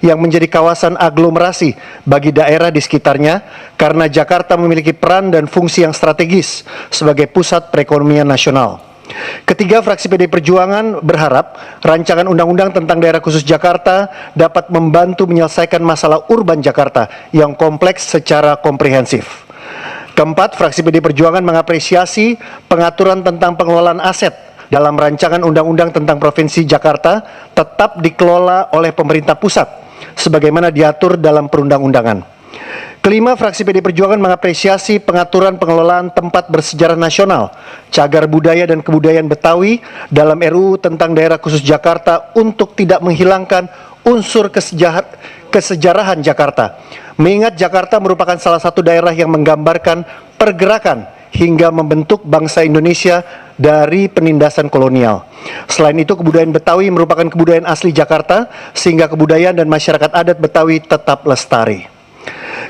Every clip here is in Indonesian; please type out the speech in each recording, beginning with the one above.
yang menjadi kawasan aglomerasi bagi daerah di sekitarnya karena Jakarta memiliki peran dan fungsi yang strategis sebagai pusat perekonomian nasional. Ketiga, fraksi PDI Perjuangan berharap rancangan undang-undang tentang daerah khusus Jakarta dapat membantu menyelesaikan masalah urban Jakarta yang kompleks secara komprehensif. Keempat, fraksi PDI Perjuangan mengapresiasi pengaturan tentang pengelolaan aset dalam rancangan undang-undang tentang Provinsi Jakarta tetap dikelola oleh pemerintah pusat sebagaimana diatur dalam perundang-undangan. Kelima, fraksi PDI Perjuangan mengapresiasi pengaturan pengelolaan tempat bersejarah nasional, cagar budaya dan kebudayaan Betawi dalam RUU tentang daerah khusus Jakarta untuk tidak menghilangkan unsur kesejarahan Jakarta. Mengingat Jakarta merupakan salah satu daerah yang menggambarkan pergerakan hingga membentuk bangsa Indonesia dari penindasan kolonial. Selain itu, kebudayaan Betawi merupakan kebudayaan asli Jakarta, sehingga kebudayaan dan masyarakat adat Betawi tetap lestari.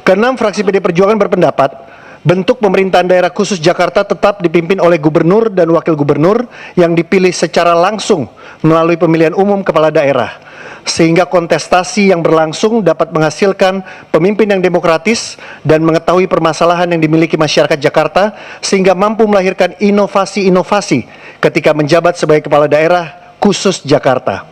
Keenam, fraksi PDI Perjuangan berpendapat bentuk pemerintahan daerah khusus Jakarta tetap dipimpin oleh gubernur dan wakil gubernur yang dipilih secara langsung melalui pemilihan umum kepala daerah, sehingga kontestasi yang berlangsung dapat menghasilkan pemimpin yang demokratis dan mengetahui permasalahan yang dimiliki masyarakat Jakarta sehingga mampu melahirkan inovasi-inovasi ketika menjabat sebagai kepala daerah khusus Jakarta.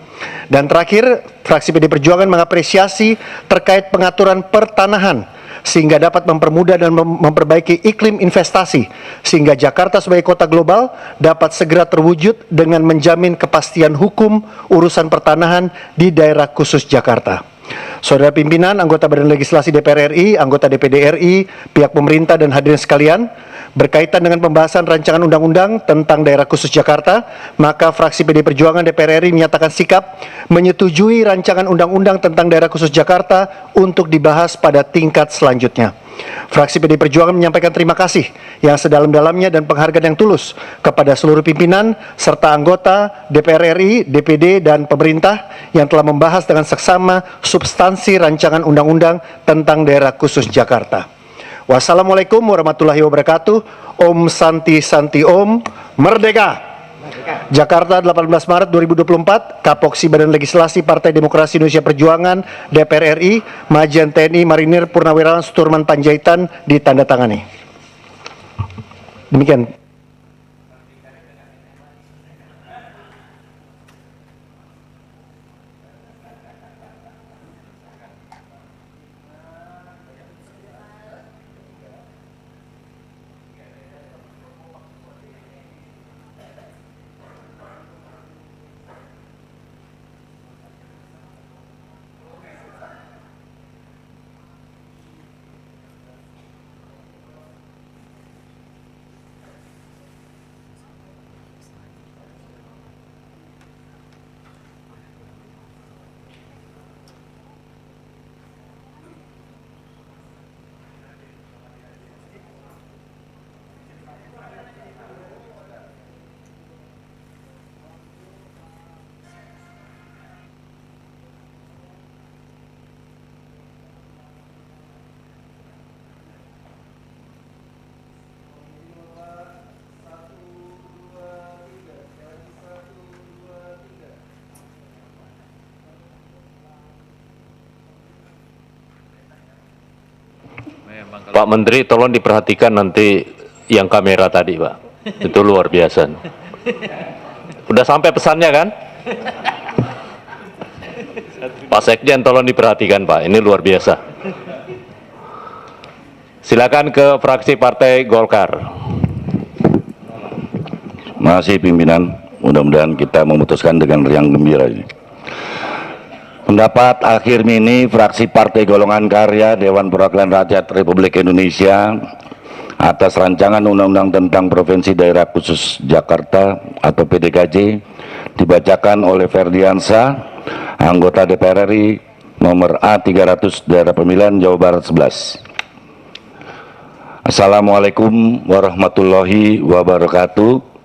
Dan terakhir, fraksi PDI Perjuangan mengapresiasi terkait pengaturan pertanahan sehingga dapat mempermudah dan memperbaiki iklim investasi sehingga Jakarta sebagai kota global dapat segera terwujud dengan menjamin kepastian hukum urusan pertanahan di daerah khusus Jakarta. Saudara pimpinan, anggota Badan Legislasi DPR RI, anggota DPD RI, pihak pemerintah dan hadirin sekalian, berkaitan dengan pembahasan rancangan undang-undang tentang daerah khusus Jakarta, maka fraksi PDI Perjuangan DPR RI menyatakan sikap menyetujui rancangan undang-undang tentang daerah khusus Jakarta untuk dibahas pada tingkat selanjutnya. Fraksi PDI Perjuangan menyampaikan terima kasih yang sedalam-dalamnya dan penghargaan yang tulus kepada seluruh pimpinan serta anggota DPR RI, DPD, dan pemerintah yang telah membahas dengan seksama substansi rancangan undang-undang tentang daerah khusus Jakarta. Wassalamualaikum warahmatullahi wabarakatuh. Om Santi Santi Om. Merdeka! Jakarta 18 Maret 2024, Kapoksi Badan Legislasi Partai Demokrasi Indonesia Perjuangan DPR RI, Majen TNI Marinir Purnawirawan Suturman Panjaitan ditandatangani. Demikian. Pak Menteri, tolong diperhatikan nanti yang kamera tadi, Pak. Itu luar biasa. Udah sampai pesannya kan? Pak Sekjen, tolong diperhatikan, Pak. Ini luar biasa. Silakan ke fraksi Partai Golkar. Terima kasih pimpinan. Mudah-mudahan kita memutuskan dengan riang gembira ini. Pendapat akhir ini fraksi Partai Golongan Karya Dewan Perwakilan Rakyat Republik Indonesia atas rancangan undang-undang tentang Provinsi Daerah Khusus Jakarta atau PDKJ dibacakan oleh Ferdiansa, anggota DPR RI nomor A300 daerah pemilihan Jawa Barat 11. Assalamualaikum warahmatullahi wabarakatuh.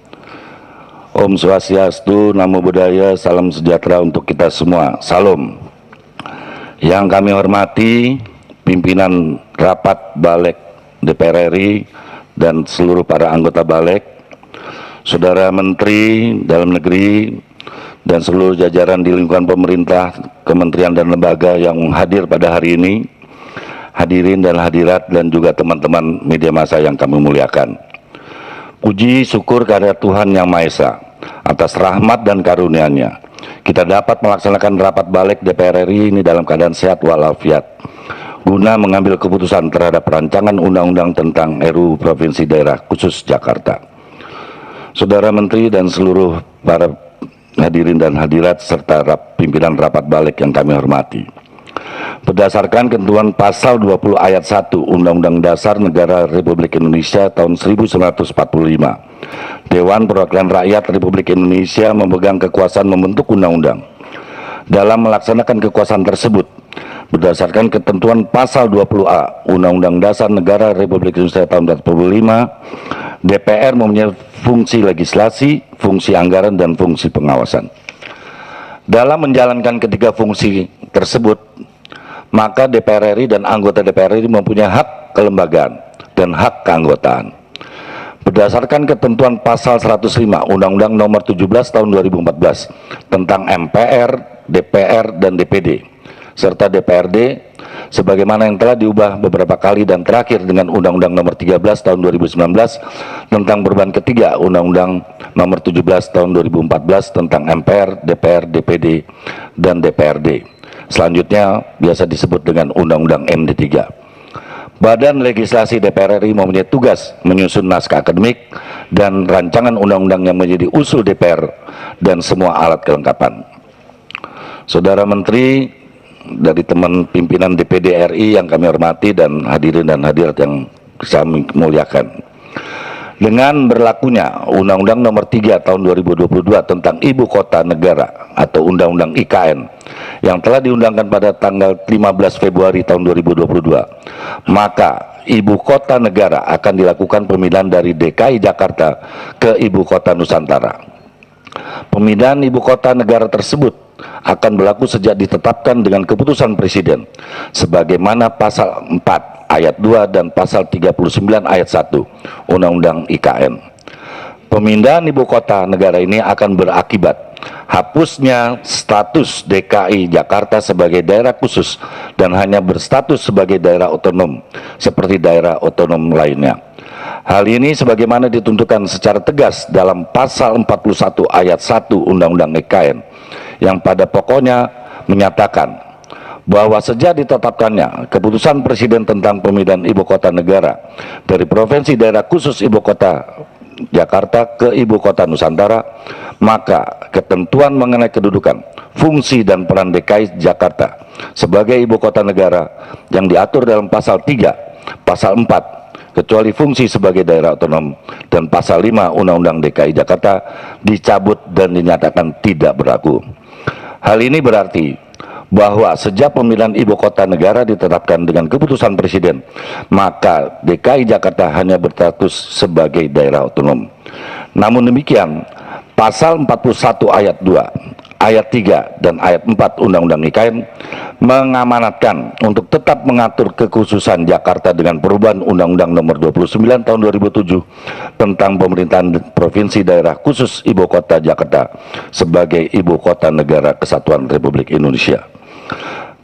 Om Swastiastu, Namo Buddhaya, salam sejahtera untuk kita semua. Salam. Yang kami hormati pimpinan rapat Balek DPR RI dan seluruh para anggota Balek, Saudara Menteri Dalam Negeri, dan seluruh jajaran di lingkungan pemerintah, kementerian dan lembaga yang hadir pada hari ini, hadirin dan hadirat, dan juga teman-teman media massa yang kami muliakan. Puji syukur kehadirat Tuhan Yang Maha Esa atas rahmat dan karunia-Nya, kita dapat melaksanakan rapat balik DPR RI ini dalam keadaan sehat walafiat, guna mengambil keputusan terhadap rancangan undang-undang tentang RUU Provinsi Daerah Khusus Jakarta. Saudara Menteri dan seluruh para hadirin dan hadirat serta pimpinan rapat balik yang kami hormati. Berdasarkan ketentuan pasal 20 ayat 1 Undang-Undang Dasar Negara Republik Indonesia tahun 1945, Dewan Perwakilan Rakyat Republik Indonesia memegang kekuasaan membentuk undang-undang. Dalam melaksanakan kekuasaan tersebut, berdasarkan ketentuan pasal 20A Undang-Undang Dasar Negara Republik Indonesia tahun 1945, DPR mempunyai fungsi legislasi, fungsi anggaran, dan fungsi pengawasan. Dalam menjalankan ketiga fungsi tersebut, maka DPR RI dan anggota DPR RI mempunyai hak kelembagaan dan hak keanggotaan. Berdasarkan ketentuan pasal 105 Undang-Undang Nomor 17 Tahun 2014 tentang MPR, DPR, dan DPD, serta DPRD, sebagaimana yang telah diubah beberapa kali dan terakhir dengan Undang-Undang Nomor 13 Tahun 2019 tentang perubahan ketiga Undang-Undang Nomor 17 Tahun 2014 tentang MPR, DPR, DPD, dan DPRD. Selanjutnya biasa disebut dengan Undang-Undang MD3. Badan Legislasi DPR RI mempunyai tugas menyusun naskah akademik dan rancangan undang-undang yang menjadi usul DPR dan semua alat kelengkapan. Saudara Menteri, dari teman pimpinan DPD RI yang kami hormati dan hadirin dan hadirat yang kami muliakan, dengan berlakunya Undang-Undang Nomor 3 Tahun 2022 tentang Ibu Kota Negara atau Undang-Undang IKN yang telah diundangkan pada tanggal 15 Februari tahun 2022, maka Ibu Kota Negara akan dilakukan pemindahan dari DKI Jakarta ke Ibu Kota Nusantara. Pemindahan Ibu Kota Negara tersebut akan berlaku sejak ditetapkan dengan keputusan Presiden sebagaimana pasal 4 ayat 2 dan pasal 39 ayat 1 Undang-Undang IKN. Pemindahan Ibu Kota Negara ini akan berakibat hapusnya status DKI Jakarta sebagai daerah khusus dan hanya berstatus sebagai daerah otonom seperti daerah otonom lainnya. Hal ini sebagaimana ditentukan secara tegas dalam pasal 41 ayat 1 Undang-Undang IKN yang pada pokoknya menyatakan bahwa sejak ditetapkannya keputusan Presiden tentang pemindahan Ibu Kota Negara dari Provinsi Daerah Khusus Ibu Kota Jakarta ke Ibu Kota Nusantara, maka ketentuan mengenai kedudukan, fungsi, dan peran DKI Jakarta sebagai Ibu Kota Negara yang diatur dalam pasal 3, pasal 4, kecuali fungsi sebagai daerah otonom, dan pasal 5 Undang-Undang DKI Jakarta dicabut dan dinyatakan tidak berlaku. Hal ini berarti bahwa sejak pemilihan Ibu Kota Negara ditetapkan dengan keputusan Presiden, maka DKI Jakarta hanya berstatus sebagai daerah otonom. Namun demikian, pasal 41 ayat 2, ayat 3, dan ayat 4 Undang-Undang IKN mengamanatkan untuk tetap mengatur kekhususan Jakarta dengan perubahan Undang-Undang Nomor 29 Tahun 2007 tentang pemerintahan Provinsi Daerah Khusus Ibu Kota Jakarta sebagai Ibu Kota Negara Kesatuan Republik Indonesia.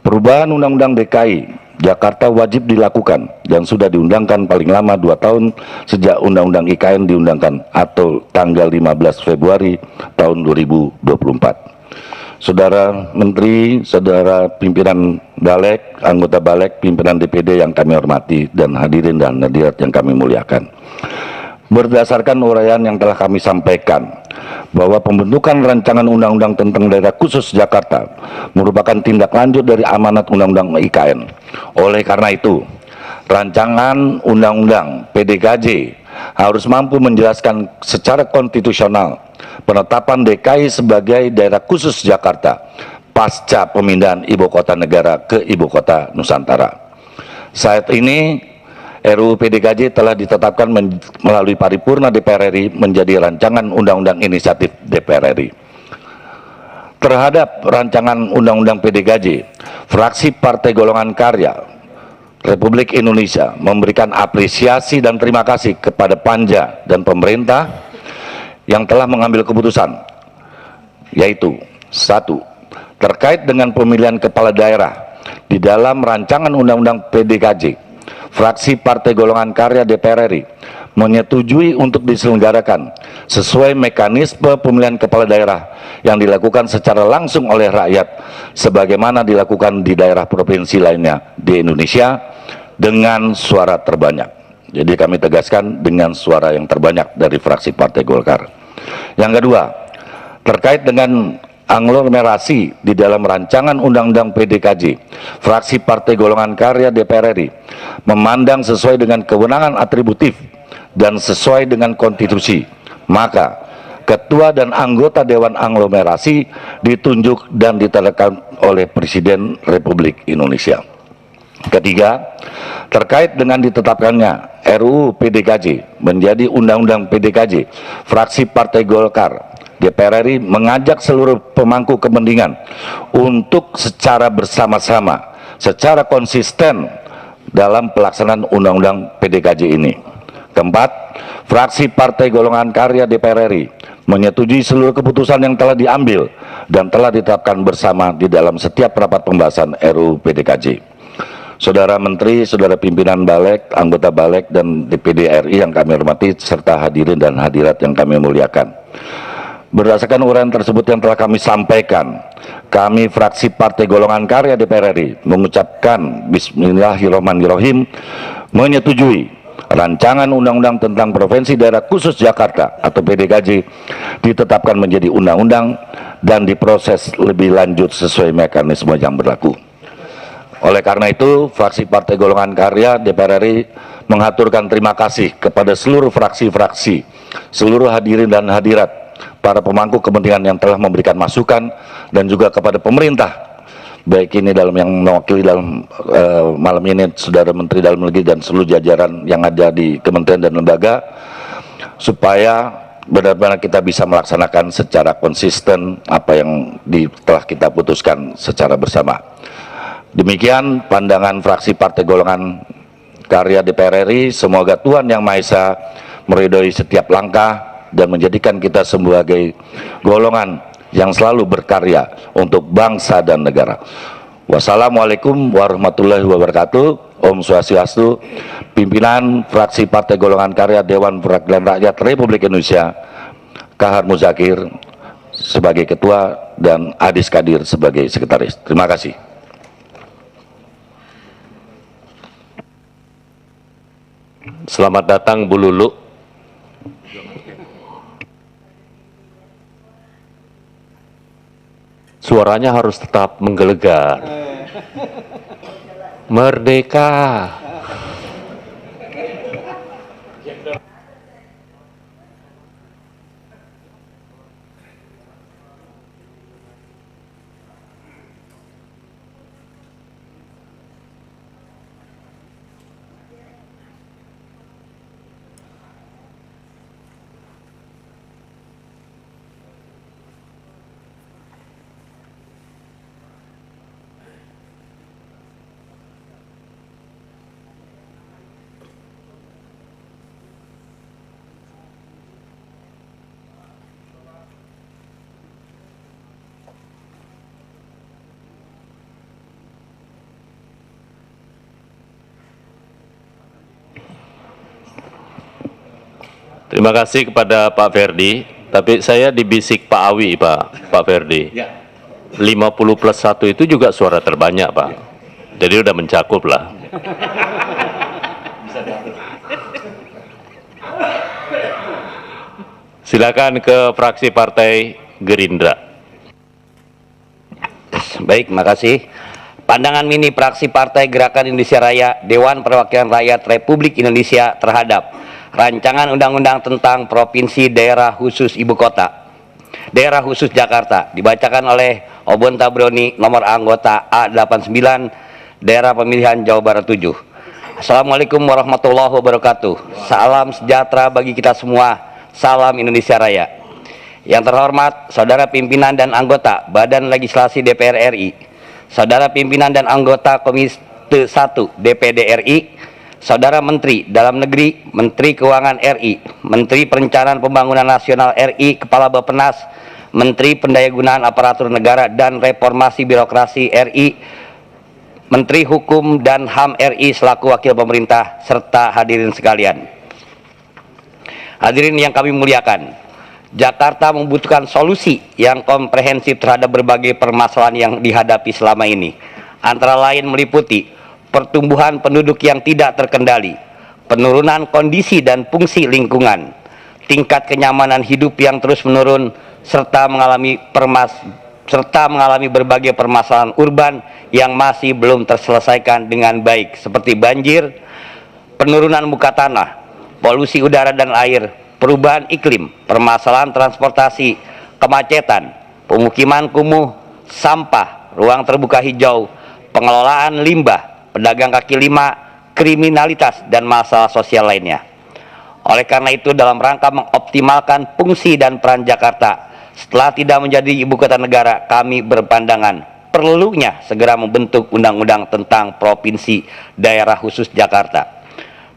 Perubahan Undang-Undang DKI Jakarta wajib dilakukan dan sudah diundangkan paling lama 2 tahun sejak Undang-Undang IKN diundangkan atau tanggal 15 Februari tahun 2024. Saudara Menteri, saudara pimpinan Balek, anggota Balek, pimpinan DPD yang kami hormati dan hadirin dan hadirat yang kami muliakan. Berdasarkan uraian yang telah kami sampaikan bahwa pembentukan rancangan undang-undang tentang daerah khusus Jakarta merupakan tindak lanjut dari amanat Undang-Undang IKN. Oleh karena itu, rancangan undang-undang PDKJ harus mampu menjelaskan secara konstitusional penetapan DKI sebagai daerah khusus Jakarta pasca pemindahan Ibu Kota Negara ke Ibu Kota Nusantara. Saat ini RUU PDKJ telah ditetapkan melalui paripurna DPR RI menjadi rancangan undang-undang inisiatif DPR RI. Terhadap rancangan undang-undang PDKJ, fraksi Partai Golongan Karya Republik Indonesia memberikan apresiasi dan terima kasih kepada Panja dan pemerintah yang telah mengambil keputusan, yaitu Satu, terkait dengan pemilihan kepala daerah di dalam rancangan undang-undang PDKJ, fraksi Partai Golongan Karya DPR RI menyetujui untuk diselenggarakan sesuai mekanisme pemilihan kepala daerah yang dilakukan secara langsung oleh rakyat sebagaimana dilakukan di daerah provinsi lainnya di Indonesia dengan suara terbanyak. Jadi kami tegaskan dengan suara yang terbanyak dari fraksi Partai Golkar. Yang kedua, terkait dengan aglomerasi di dalam rancangan undang-undang PDKJ, fraksi Partai Golongan Karya DPR RI memandang sesuai dengan kewenangan atributif dan sesuai dengan konstitusi, maka ketua dan anggota Dewan Aglomerasi ditunjuk dan ditandakan oleh Presiden Republik Indonesia. Ketiga, terkait dengan ditetapkannya RUU PDKJ menjadi Undang-Undang PDKJ, fraksi Partai Golkar DPR RI mengajak seluruh pemangku kepentingan untuk secara bersama-sama, secara konsisten dalam pelaksanaan Undang-Undang PDKJ ini. Keempat, fraksi Partai Golongan Karya DPR RI menyetujui seluruh keputusan yang telah diambil dan telah ditetapkan bersama di dalam setiap rapat pembahasan RUU PDKJ. Saudara Menteri, Saudara Pimpinan Balek, anggota Balek dan DPD RI yang kami hormati, serta hadirin dan hadirat yang kami muliakan. Berdasarkan uraian tersebut yang telah kami sampaikan, kami fraksi Partai Golongan Karya DPR RI mengucapkan Bismillahirrahmanirrahim menyetujui rancangan undang-undang tentang Provinsi Daerah Khusus Jakarta atau PDKJ ditetapkan menjadi undang-undang dan diproses lebih lanjut sesuai mekanisme yang berlaku. Oleh karena itu, fraksi Partai Golongan Karya DPR RI mengaturkan terima kasih kepada seluruh fraksi-fraksi, seluruh hadirin dan hadirat, para pemangku kepentingan yang telah memberikan masukan, dan juga kepada pemerintah, baik ini dalam yang mewakili dalam malam ini Saudara Menteri Dalam Negeri dan seluruh jajaran yang ada di kementerian dan lembaga, supaya benar-benar kita bisa melaksanakan secara konsisten apa yang telah kita putuskan secara bersama. Demikian pandangan fraksi Partai Golongan Karya DPR RI. Semoga Tuhan Yang Maha Esa meridhoi setiap langkah dan menjadikan kita sebagai golongan yang selalu berkarya untuk bangsa dan negara. Wassalamualaikum warahmatullahi wabarakatuh. Om Swastiastu. Pimpinan fraksi Partai Golongan Karya Dewan Perwakilan Rakyat Republik Indonesia, Kahar Muzakir sebagai ketua dan Adis Kadir sebagai sekretaris. Terima kasih. Selamat datang Bu Lulu. Suaranya harus tetap menggelegar. Merdeka. Terima kasih kepada Pak Ferdi, tapi saya dibisik Pak Awi, Pak Ferdi. 50 plus 1 itu juga suara terbanyak, Pak. Jadi udah mencakup lah. Silakan ke fraksi Partai Gerindra. Baik, makasih. Pandangan mini fraksi Partai Gerakan Indonesia Raya, Dewan Perwakilan Rakyat Republik Indonesia terhadap Rancangan Undang-Undang tentang Provinsi Daerah Khusus Ibu Kota, Daerah Khusus Jakarta, dibacakan oleh Obon Tabroni, nomor anggota A89, Daerah Pemilihan Jawa Barat 7. Assalamualaikum warahmatullahi wabarakatuh. Salam sejahtera bagi kita semua. Salam Indonesia Raya. Yang terhormat Saudara Pimpinan dan Anggota Badan Legislasi DPR RI, Saudara Pimpinan dan Anggota Komisi 1 DPD RI, Saudara Menteri Dalam Negeri, Menteri Keuangan RI, Menteri Perencanaan Pembangunan Nasional RI, Kepala Bappenas, Menteri Pendayagunaan Aparatur Negara dan Reformasi Birokrasi RI, Menteri Hukum dan HAM RI selaku wakil pemerintah, serta hadirin sekalian. Hadirin yang kami muliakan, Jakarta membutuhkan solusi yang komprehensif terhadap berbagai permasalahan yang dihadapi selama ini. Antara lain meliputi pertumbuhan penduduk yang tidak terkendali, penurunan kondisi dan fungsi lingkungan, tingkat kenyamanan hidup yang terus menurun, serta mengalami berbagai permasalahan urban yang masih belum terselesaikan dengan baik, seperti banjir, penurunan muka tanah, polusi udara dan air, perubahan iklim, permasalahan transportasi, kemacetan, pemukiman kumuh, sampah, ruang terbuka hijau, pengelolaan limbah, pedagang kaki lima, kriminalitas, dan masalah sosial lainnya. Oleh karena itu, dalam rangka mengoptimalkan fungsi dan peran Jakarta setelah tidak menjadi ibu kota negara, kami berpandangan perlunya segera membentuk undang-undang tentang Provinsi Daerah Khusus Jakarta.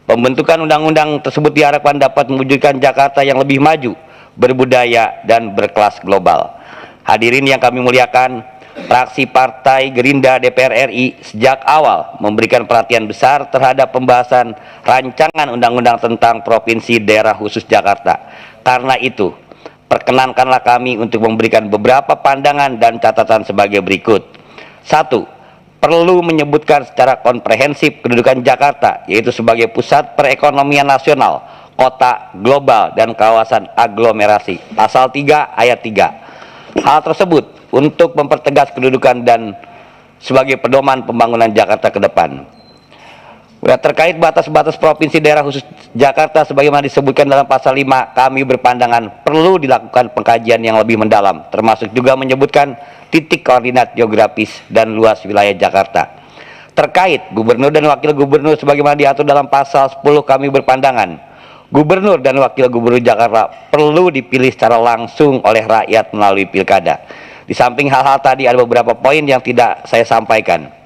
Pembentukan undang-undang tersebut diharapkan dapat mewujudkan Jakarta yang lebih maju, berbudaya, dan berkelas global. Hadirin yang kami muliakan, fraksi Partai Gerindra DPR RI sejak awal memberikan perhatian besar terhadap pembahasan rancangan undang-undang tentang Provinsi Daerah Khusus Jakarta. Karena itu, perkenankanlah kami untuk memberikan beberapa pandangan dan catatan sebagai berikut. 1. Perlu menyebutkan secara komprehensif kedudukan Jakarta, yaitu sebagai pusat perekonomian nasional, kota global, dan kawasan aglomerasi. Pasal 3 ayat 3. Hal tersebut untuk mempertegas kedudukan dan sebagai pedoman pembangunan Jakarta ke depan. Terkait batas-batas Provinsi Daerah Khusus Jakarta sebagaimana disebutkan dalam pasal 5, kami berpandangan perlu dilakukan pengkajian yang lebih mendalam, termasuk juga menyebutkan titik koordinat geografis dan luas wilayah Jakarta. Terkait gubernur dan wakil gubernur sebagaimana diatur dalam pasal 10, kami berpandangan gubernur dan wakil gubernur Jakarta perlu dipilih secara langsung oleh rakyat melalui pilkada. Di samping hal-hal tadi, ada beberapa poin yang tidak saya sampaikan.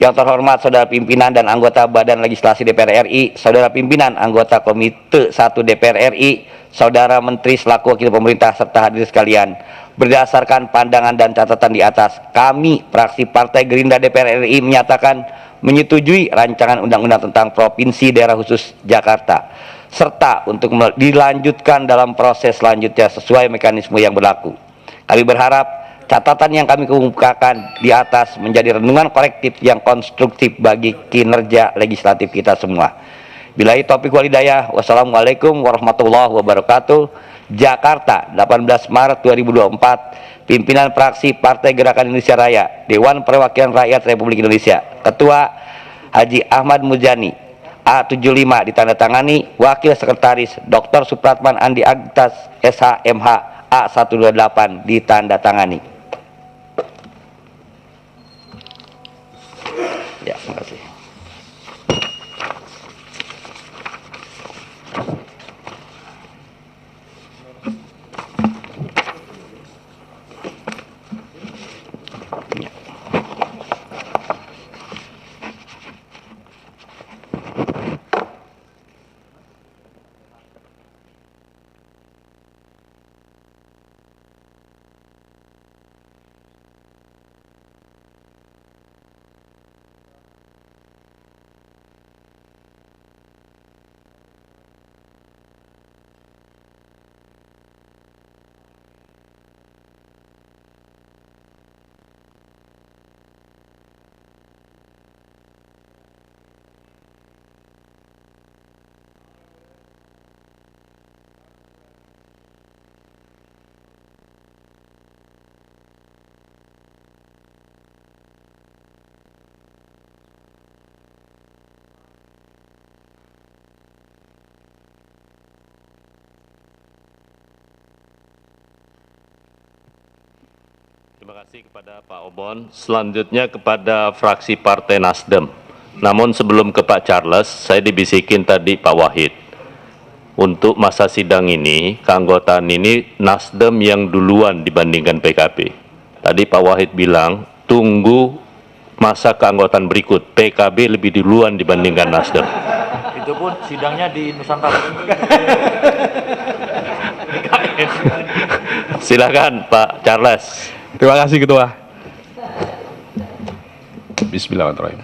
Yang terhormat Saudara Pimpinan dan anggota Badan Legislasi DPR RI, Saudara Pimpinan anggota Komite 1 DPR RI, Saudara Menteri selaku wakil pemerintah, serta hadirin sekalian, berdasarkan pandangan dan catatan di atas, kami fraksi Partai Gerindra DPR RI menyatakan menyetujui rancangan undang-undang tentang Provinsi Daerah Khusus Jakarta, serta untuk dilanjutkan dalam proses selanjutnya sesuai mekanisme yang berlaku. Kami berharap catatan yang kami kemukakan di atas menjadi renungan korektif yang konstruktif bagi kinerja legislatif kita semua. Billahi taufiq wal hidayah. Wassalamualaikum warahmatullahi wabarakatuh. Jakarta, 18 Maret 2024. Pimpinan fraksi Partai Gerakan Indonesia Raya, Dewan Perwakilan Rakyat Republik Indonesia. Ketua Haji Ahmad Muzani, A75 ditandatangani. Wakil Sekretaris Dr. Supratman Andi Agtas, SHMH, A128 ditandatangani. Ya, terima kasih. Terima kasih kepada Pak Obon. Selanjutnya kepada fraksi Partai Nasdem. Namun sebelum ke Pak Charles, saya dibisikin tadi Pak Wahid. Untuk masa sidang ini, keanggotaan ini Nasdem yang duluan dibandingkan PKB. Tadi Pak Wahid bilang, tunggu masa keanggotaan berikut. PKB lebih duluan dibandingkan Nasdem. Itu pun sidangnya di Nusantara. Silakan Pak Charles. Terima kasih Ketua. Bismillahirrahmanirrahim.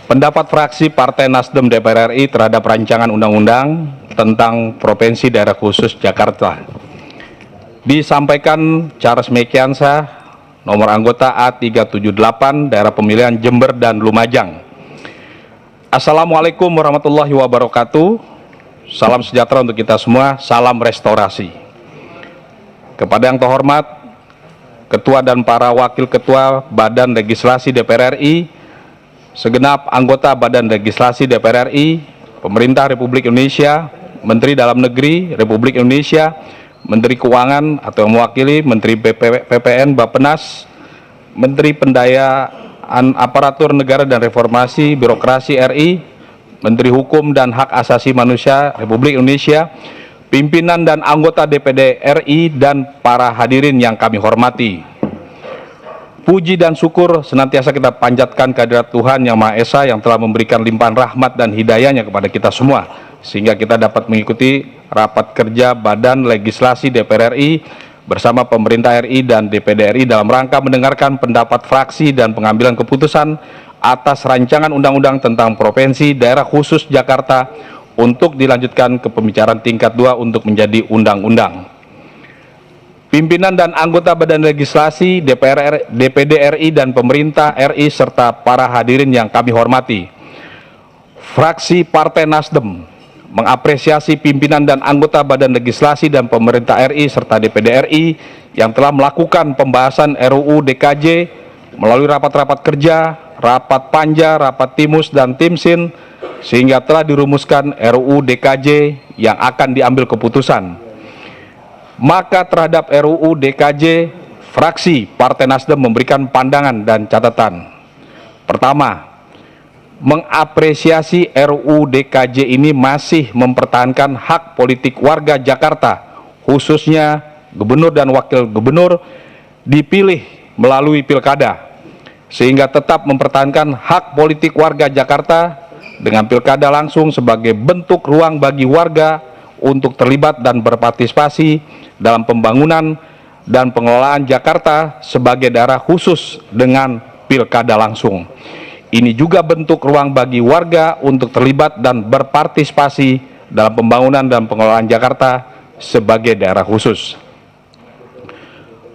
Pendapat fraksi Partai Nasdem DPR RI terhadap rancangan undang-undang tentang Provinsi Daerah Khusus Jakarta. Disampaikan Charles Mekiansa, nomor anggota A378, daerah pemilihan Jember dan Lumajang. Assalamualaikum warahmatullahi wabarakatuh. Salam sejahtera untuk kita semua, salam restorasi. Kepada yang terhormat Ketua dan para Wakil Ketua Badan Legislasi DPR RI, segenap anggota Badan Legislasi DPR RI, Pemerintah Republik Indonesia, Menteri Dalam Negeri Republik Indonesia, Menteri Keuangan atau yang mewakili Menteri PPN Bappenas, Menteri Pendayaan Aparatur Negara dan Reformasi Birokrasi RI, Menteri Hukum dan Hak Asasi Manusia Republik Indonesia, pimpinan dan anggota DPD RI, dan para hadirin yang kami hormati. Puji dan syukur senantiasa kita panjatkan kehadirat Tuhan Yang Maha Esa yang telah memberikan limpahan rahmat dan hidayahnya kepada kita semua, sehingga kita dapat mengikuti rapat kerja Badan Legislasi DPR RI bersama pemerintah RI dan DPD RI dalam rangka mendengarkan pendapat fraksi dan pengambilan keputusan atas rancangan undang-undang tentang Provinsi Daerah Khusus Jakarta untuk dilanjutkan ke pembicaraan tingkat 2 untuk menjadi undang-undang. Pimpinan dan anggota Badan Legislasi DPD RI dan pemerintah RI serta para hadirin yang kami hormati. Fraksi Partai Nasdem mengapresiasi pimpinan dan anggota Badan Legislasi dan pemerintah RI serta DPD RI yang telah melakukan pembahasan RUU DKJ melalui rapat-rapat kerja, rapat panja, rapat timus, dan timsin, sehingga telah dirumuskan RUU DKJ yang akan diambil keputusan. Maka terhadap RUU DKJ, fraksi Partai Nasdem memberikan pandangan dan catatan. Pertama, mengapresiasi RUU DKJ ini masih mempertahankan hak politik warga Jakarta, khususnya gubernur dan wakil gubernur dipilih melalui pilkada, sehingga tetap mempertahankan hak politik warga Jakarta dengan pilkada langsung sebagai bentuk ruang bagi warga untuk terlibat dan berpartisipasi dalam pembangunan dan pengelolaan Jakarta sebagai daerah khusus dengan pilkada langsung. Ini juga bentuk ruang bagi warga untuk terlibat dan berpartisipasi dalam pembangunan dan pengelolaan Jakarta sebagai daerah khusus.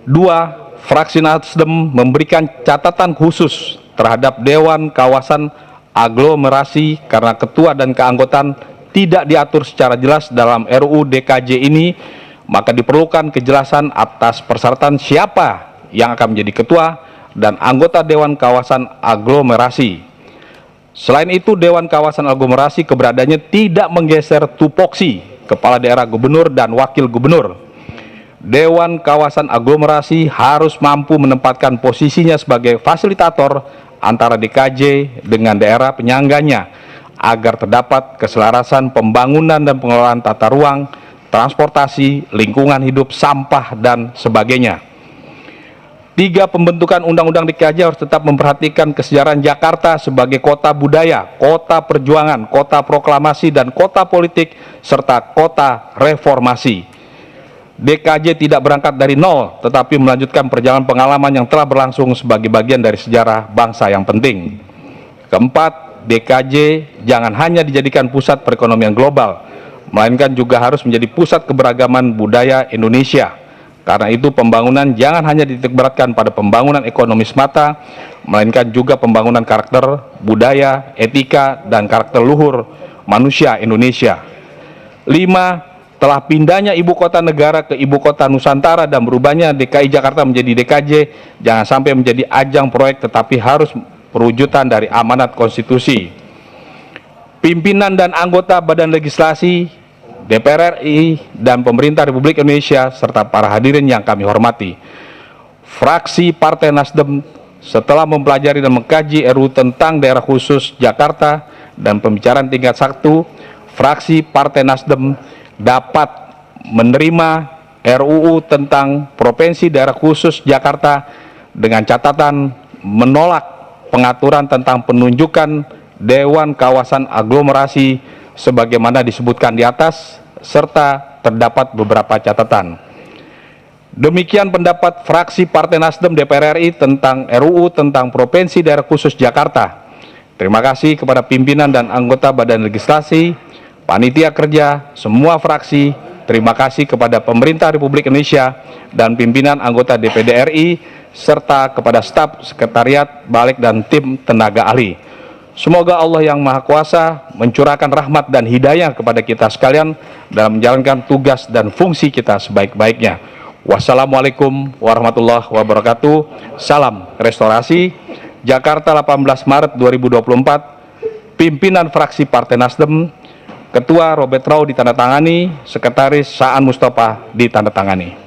2. Fraksi Nasdem memberikan catatan khusus terhadap Dewan Kawasan Aglomerasi karena ketua dan keanggotaan tidak diatur secara jelas dalam RUU DKJ ini, maka diperlukan kejelasan atas persyaratan siapa yang akan menjadi ketua dan anggota Dewan Kawasan Aglomerasi. Selain itu, Dewan Kawasan Aglomerasi keberadaannya tidak menggeser tupoksi kepala daerah gubernur dan wakil gubernur. Dewan Kawasan Aglomerasi harus mampu menempatkan posisinya sebagai fasilitator antara DKJ dengan daerah penyangganya agar terdapat keselarasan pembangunan dan pengelolaan tata ruang, transportasi, lingkungan hidup, sampah, dan sebagainya. 3. Pembentukan undang-undang DKJ harus tetap memperhatikan kesejarahan Jakarta sebagai kota budaya, kota perjuangan, kota proklamasi, dan kota politik, serta kota reformasi. DKJ tidak berangkat dari nol, tetapi melanjutkan perjalanan pengalaman yang telah berlangsung sebagai bagian dari sejarah bangsa yang penting. 4. DKJ jangan hanya dijadikan pusat perekonomian global, melainkan juga harus menjadi pusat keberagaman budaya Indonesia. Karena itu pembangunan jangan hanya dititikberatkan pada pembangunan ekonomi semata, melainkan juga pembangunan karakter, budaya, etika, dan karakter luhur manusia Indonesia. 5. Telah pindahnya ibu kota negara ke ibu kota Nusantara dan berubahnya DKI Jakarta menjadi DKJ, jangan sampai menjadi ajang proyek, tetapi harus perwujudan dari amanat konstitusi. Pimpinan dan anggota Badan Legislasi DPR RI dan pemerintah Republik Indonesia serta para hadirin yang kami hormati. Fraksi Partai Nasdem setelah mempelajari dan mengkaji RUU tentang daerah khusus Jakarta dan pembicaraan tingkat 1, fraksi Partai Nasdem dapat menerima RUU tentang Provinsi Daerah Khusus Jakarta dengan catatan menolak pengaturan tentang penunjukan Dewan Kawasan Aglomerasi sebagaimana disebutkan di atas, serta terdapat beberapa catatan. Demikian pendapat fraksi Partai Nasdem DPR RI tentang RUU tentang Provinsi Daerah Khusus Jakarta. Terima kasih kepada pimpinan dan anggota Badan Legislasi, panitia kerja, semua fraksi. Terima kasih kepada pemerintah Republik Indonesia dan pimpinan anggota DPD RI, serta kepada staf sekretariat, balik, dan tim tenaga ahli. Semoga Allah yang Maha Kuasa mencurahkan rahmat dan hidayah kepada kita sekalian dalam menjalankan tugas dan fungsi kita sebaik-baiknya. Wassalamualaikum warahmatullahi wabarakatuh. Salam restorasi. Jakarta 18 Maret 2024. Pimpinan fraksi Partai Nasdem, Ketua Robert Rau ditandatangani, Sekretaris Saan Mustafa ditandatangani.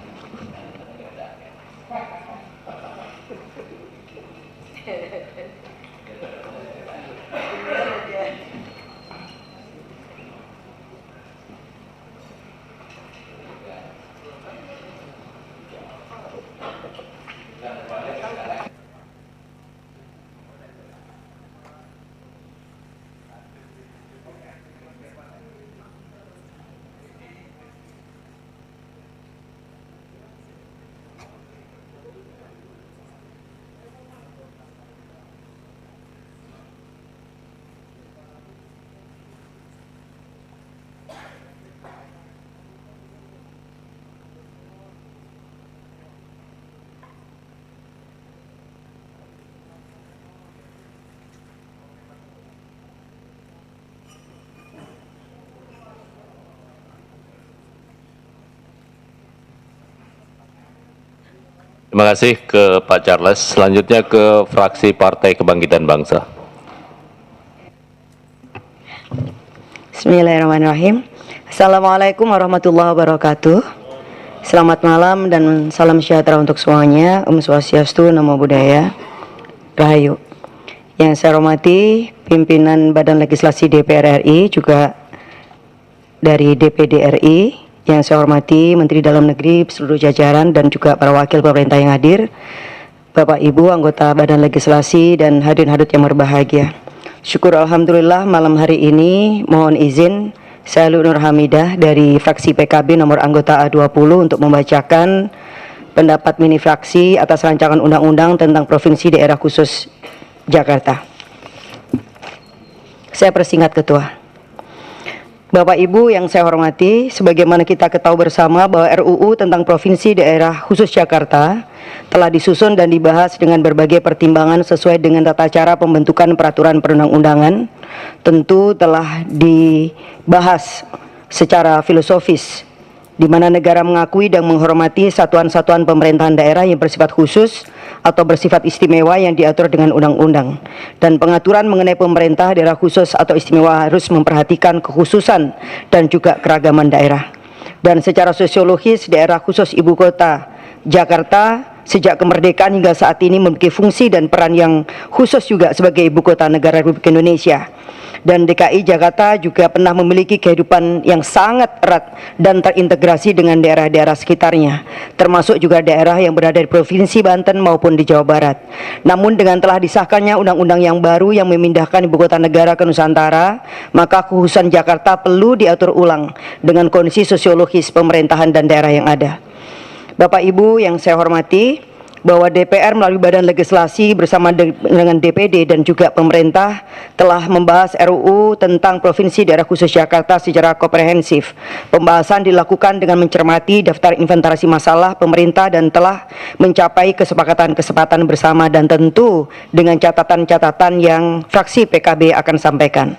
Terima kasih ke Pak Charles. Selanjutnya ke fraksi Partai Kebangkitan Bangsa. Bismillahirrahmanirrahim. Assalamualaikum warahmatullahi wabarakatuh. Selamat malam dan salam sejahtera untuk semuanya. Om Swastiastu, Namo Buddhaya, Rahayu. Yang saya hormati pimpinan Badan Legislasi DPR RI, juga dari DPD RI. Yang saya hormati Menteri Dalam Negeri, seluruh jajaran, dan juga para wakil pemerintah yang hadir, Bapak Ibu anggota Badan Legislasi dan hadirin-hadirat yang berbahagia. Syukur Alhamdulillah malam hari ini mohon izin saya Nur Hamidah dari fraksi PKB nomor anggota A20 untuk membacakan pendapat mini fraksi atas rancangan undang-undang tentang Provinsi Daerah Khusus Jakarta. Saya persingkat Ketua. Bapak Ibu yang saya hormati, sebagaimana kita ketahui bersama bahwa RUU tentang Provinsi Daerah Khusus Jakarta telah disusun dan dibahas dengan berbagai pertimbangan sesuai dengan tata cara pembentukan peraturan perundang-undangan. Tentu telah dibahas secara filosofis, di mana negara mengakui dan menghormati satuan-satuan pemerintahan daerah yang bersifat khusus atau bersifat istimewa yang diatur dengan undang-undang. Dan pengaturan mengenai pemerintah daerah khusus atau istimewa harus memperhatikan kekhususan dan juga keragaman daerah. Dan secara sosiologis, daerah khusus ibu kota Jakarta sejak kemerdekaan hingga saat ini memiliki fungsi dan peran yang khusus juga sebagai ibu kota negara Republik Indonesia. Dan DKI Jakarta juga pernah memiliki kehidupan yang sangat erat dan terintegrasi dengan daerah-daerah sekitarnya, termasuk juga daerah yang berada di Provinsi Banten maupun di Jawa Barat. Namun dengan telah disahkannya undang-undang yang baru yang memindahkan ibu kota negara ke Nusantara, maka kekhususan Jakarta perlu diatur ulang dengan kondisi sosiologis pemerintahan dan daerah yang ada. Bapak Ibu yang saya hormati, bahwa DPR melalui Badan Legislasi bersama dengan DPD dan juga pemerintah telah membahas RUU tentang Provinsi Daerah Khusus Jakarta secara komprehensif. Pembahasan dilakukan dengan mencermati daftar inventarisasi masalah pemerintah dan telah mencapai kesepakatan-kesepakatan bersama, dan tentu dengan catatan-catatan yang fraksi PKB akan sampaikan.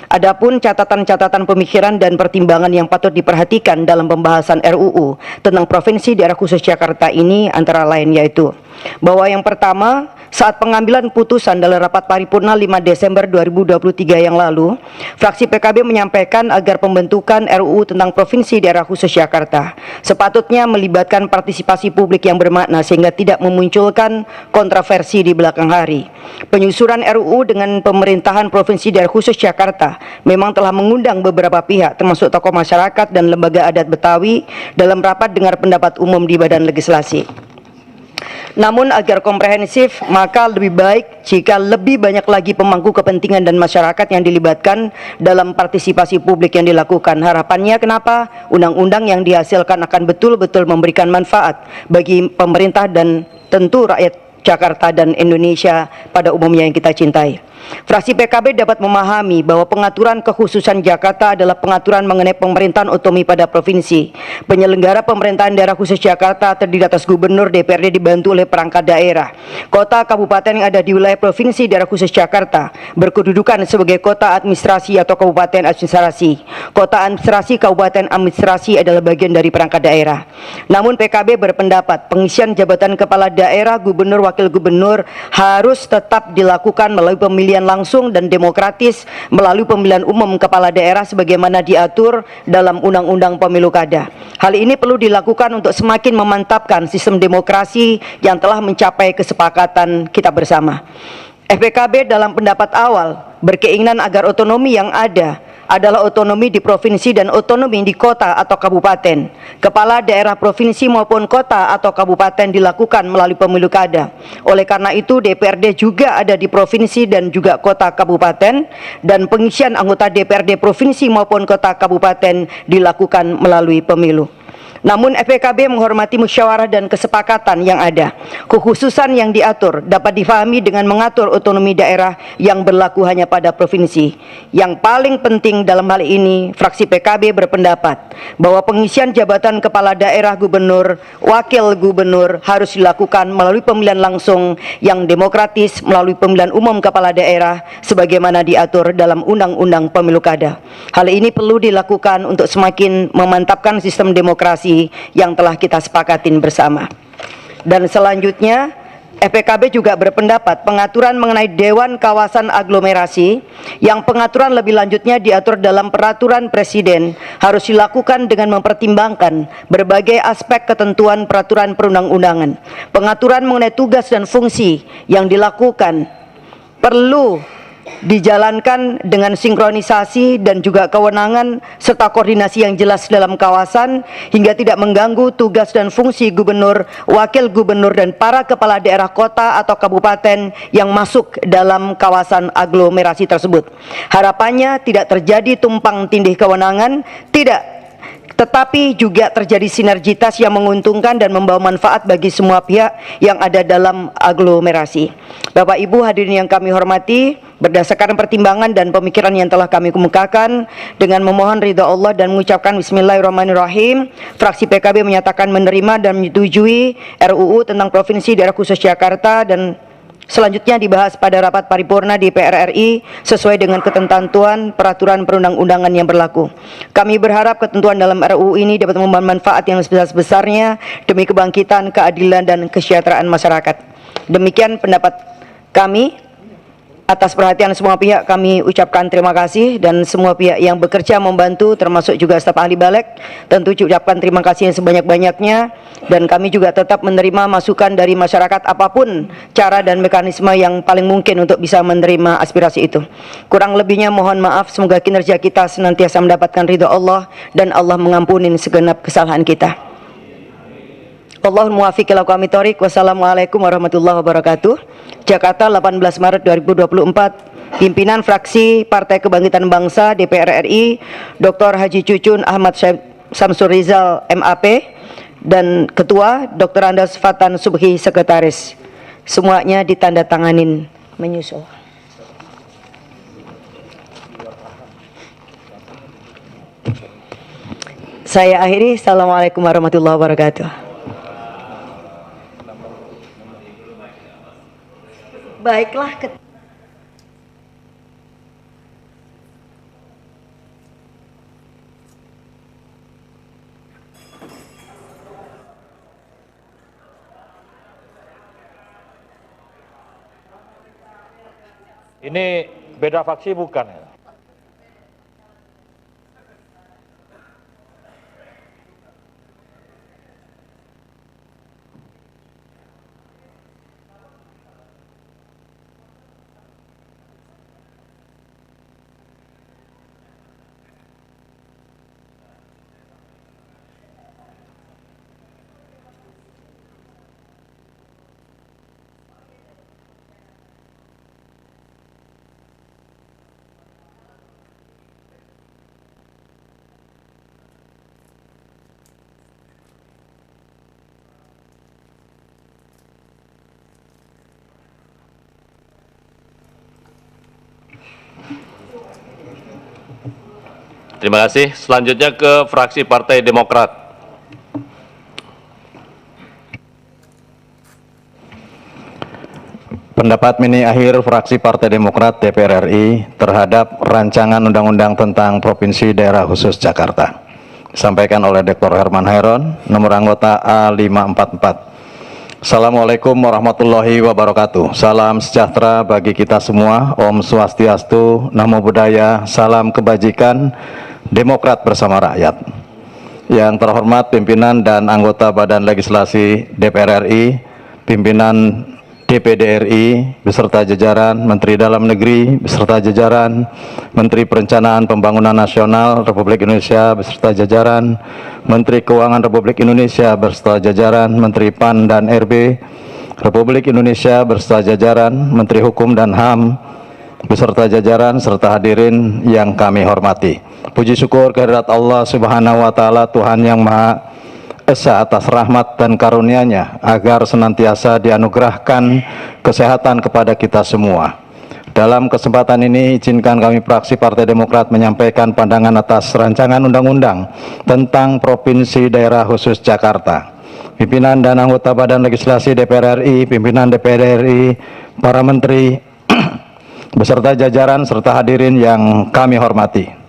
Adapun catatan-catatan pemikiran dan pertimbangan yang patut diperhatikan dalam pembahasan RUU tentang Provinsi Daerah Khusus Jakarta ini antara lain yaitu bahwa yang pertama, saat pengambilan putusan dalam rapat paripurna 5 Desember 2023 yang lalu, fraksi PKB menyampaikan agar pembentukan RUU tentang Provinsi Daerah Khusus Jakarta sepatutnya melibatkan partisipasi publik yang bermakna sehingga tidak memunculkan kontroversi di belakang hari. Penyusunan RUU dengan pemerintahan Provinsi Daerah Khusus Jakarta memang telah mengundang beberapa pihak termasuk tokoh masyarakat dan lembaga adat Betawi dalam rapat dengar pendapat umum di Badan Legislasi. Namun agar komprehensif, maka lebih baik jika lebih banyak lagi pemangku kepentingan dan masyarakat yang dilibatkan dalam partisipasi publik yang dilakukan. Harapannya kenapa? Undang-undang yang dihasilkan akan betul-betul memberikan manfaat bagi pemerintah dan tentu rakyat Jakarta dan Indonesia pada umumnya yang kita cintai. Fraksi PKB dapat memahami bahwa pengaturan kekhususan Jakarta adalah pengaturan mengenai pemerintahan otonomi pada provinsi. Penyelenggara pemerintahan daerah khusus Jakarta terdiri atas gubernur, DPRD dibantu oleh perangkat daerah. Kota kabupaten yang ada di wilayah provinsi daerah khusus Jakarta berkedudukan sebagai kota administrasi atau kabupaten administrasi. Kota administrasi, kabupaten administrasi adalah bagian dari perangkat daerah. Namun PKB berpendapat pengisian jabatan kepala daerah, gubernur, wakil gubernur harus tetap dilakukan melalui pemilihan langsung dan demokratis melalui pemilihan umum kepala daerah sebagaimana diatur dalam Undang-Undang Pemilu Kada. Hal ini perlu dilakukan untuk semakin memantapkan sistem demokrasi yang telah mencapai kesepakatan kita bersama. FPKB dalam pendapat awal berkeinginan agar otonomi yang ada adalah otonomi di provinsi dan otonomi di kota atau kabupaten. Kepala daerah provinsi maupun kota atau kabupaten dilakukan melalui pemilu kada. Oleh karena itu DPRD juga ada di provinsi dan juga kota kabupaten, dan pengisian anggota DPRD provinsi maupun kota kabupaten dilakukan melalui pemilu. Namun FPKB menghormati musyawarah dan kesepakatan yang ada. Kekhususan yang diatur dapat difahami dengan mengatur otonomi daerah yang berlaku hanya pada provinsi. Yang paling penting dalam hal ini, fraksi PKB berpendapat bahwa pengisian jabatan kepala daerah, gubernur, wakil gubernur harus dilakukan melalui pemilihan langsung yang demokratis melalui pemilihan umum kepala daerah sebagaimana diatur dalam Undang-Undang Pemilu Kada. Hal ini perlu dilakukan untuk semakin memantapkan sistem demokrasi yang telah kita sepakatin bersama. Dan selanjutnya FPKB juga berpendapat pengaturan mengenai Dewan Kawasan Aglomerasi yang pengaturan lebih lanjutnya diatur dalam peraturan presiden harus dilakukan dengan mempertimbangkan berbagai aspek ketentuan peraturan perundang-undangan. Pengaturan mengenai tugas dan fungsi yang dilakukan perlu dijalankan dengan sinkronisasi dan juga kewenangan serta koordinasi yang jelas dalam kawasan hingga tidak mengganggu tugas dan fungsi gubernur, wakil gubernur dan para kepala daerah kota atau kabupaten yang masuk dalam kawasan aglomerasi tersebut. Harapannya tidak terjadi tumpang tindih kewenangan, tetapi juga terjadi sinergitas yang menguntungkan dan membawa manfaat bagi semua pihak yang ada dalam aglomerasi. Bapak Ibu hadirin yang kami hormati, berdasarkan pertimbangan dan pemikiran yang telah kami kemukakan, dengan memohon ridha Allah dan mengucapkan bismillahirrahmanirrahim, fraksi PKB menyatakan menerima dan menyetujui RUU tentang Provinsi Daerah Khusus Jakarta dan selanjutnya dibahas pada rapat paripurna DPR RI sesuai dengan ketentuan peraturan perundang-undangan yang berlaku. Kami berharap ketentuan dalam RUU ini dapat membawa manfaat yang sebesar-besarnya demi kebangkitan, keadilan dan kesejahteraan masyarakat. Demikian pendapat kami. Atas perhatian semua pihak kami ucapkan terima kasih, dan semua pihak yang bekerja membantu termasuk juga staf ahli Balek tentu ucapkan terima kasih yang sebanyak-banyaknya, dan kami juga tetap menerima masukan dari masyarakat apapun cara dan mekanisme yang paling mungkin untuk bisa menerima aspirasi itu. Kurang lebihnya mohon maaf, semoga kinerja kita senantiasa mendapatkan ridha Allah dan Allah mengampuni segenap kesalahan kita. Allahul muwaffiq ila aqwamit thoriq. Wassalamualaikum warahmatullahi wabarakatuh. Jakarta 18 Maret 2024. Pimpinan fraksi Partai Kebangkitan Bangsa DPR RI Dr. Haji Cucun Ahmad Samsur Rizal MAP, dan Ketua Dr. Andas Fatan Subhi Sekretaris. Semuanya ditandatanganin menyusul. Saya akhiri. Assalamualaikum warahmatullahi wabarakatuh. Baiklah, ini beda faksi bukan ya? Terima kasih. Selanjutnya ke fraksi Partai Demokrat. Pendapat mini akhir fraksi Partai Demokrat DPR RI terhadap rancangan undang-undang tentang Provinsi Daerah Khusus Jakarta. Disampaikan oleh Dr. Herman Hairon, nomor anggota A544. Assalamualaikum warahmatullahi wabarakatuh. Salam sejahtera bagi kita semua. Om Swastiastu, Namo Buddhaya, salam kebajikan, Demokrat bersama rakyat. Yang terhormat pimpinan dan anggota Badan Legislasi DPR RI, pimpinan DPD RI beserta jajaran, Menteri Dalam Negeri beserta jajaran, Menteri Perencanaan Pembangunan Nasional Republik Indonesia beserta jajaran, Menteri Keuangan Republik Indonesia beserta jajaran, Menteri PAN dan RB Republik Indonesia beserta jajaran, Menteri Hukum dan HAM beserta jajaran, serta hadirin yang kami hormati. Puji syukur kehadirat Allah Subhanahu wa Ta'ala, Tuhan yang Maha Esa, atas rahmat dan karunia-Nya agar senantiasa dianugerahkan kesehatan kepada kita semua. Dalam kesempatan ini izinkan kami fraksi Partai Demokrat menyampaikan pandangan atas rancangan undang-undang tentang Provinsi Daerah Khusus Jakarta. Pimpinan dan anggota Badan Legislasi DPR RI, pimpinan DPD RI, para menteri beserta jajaran serta hadirin yang kami hormati.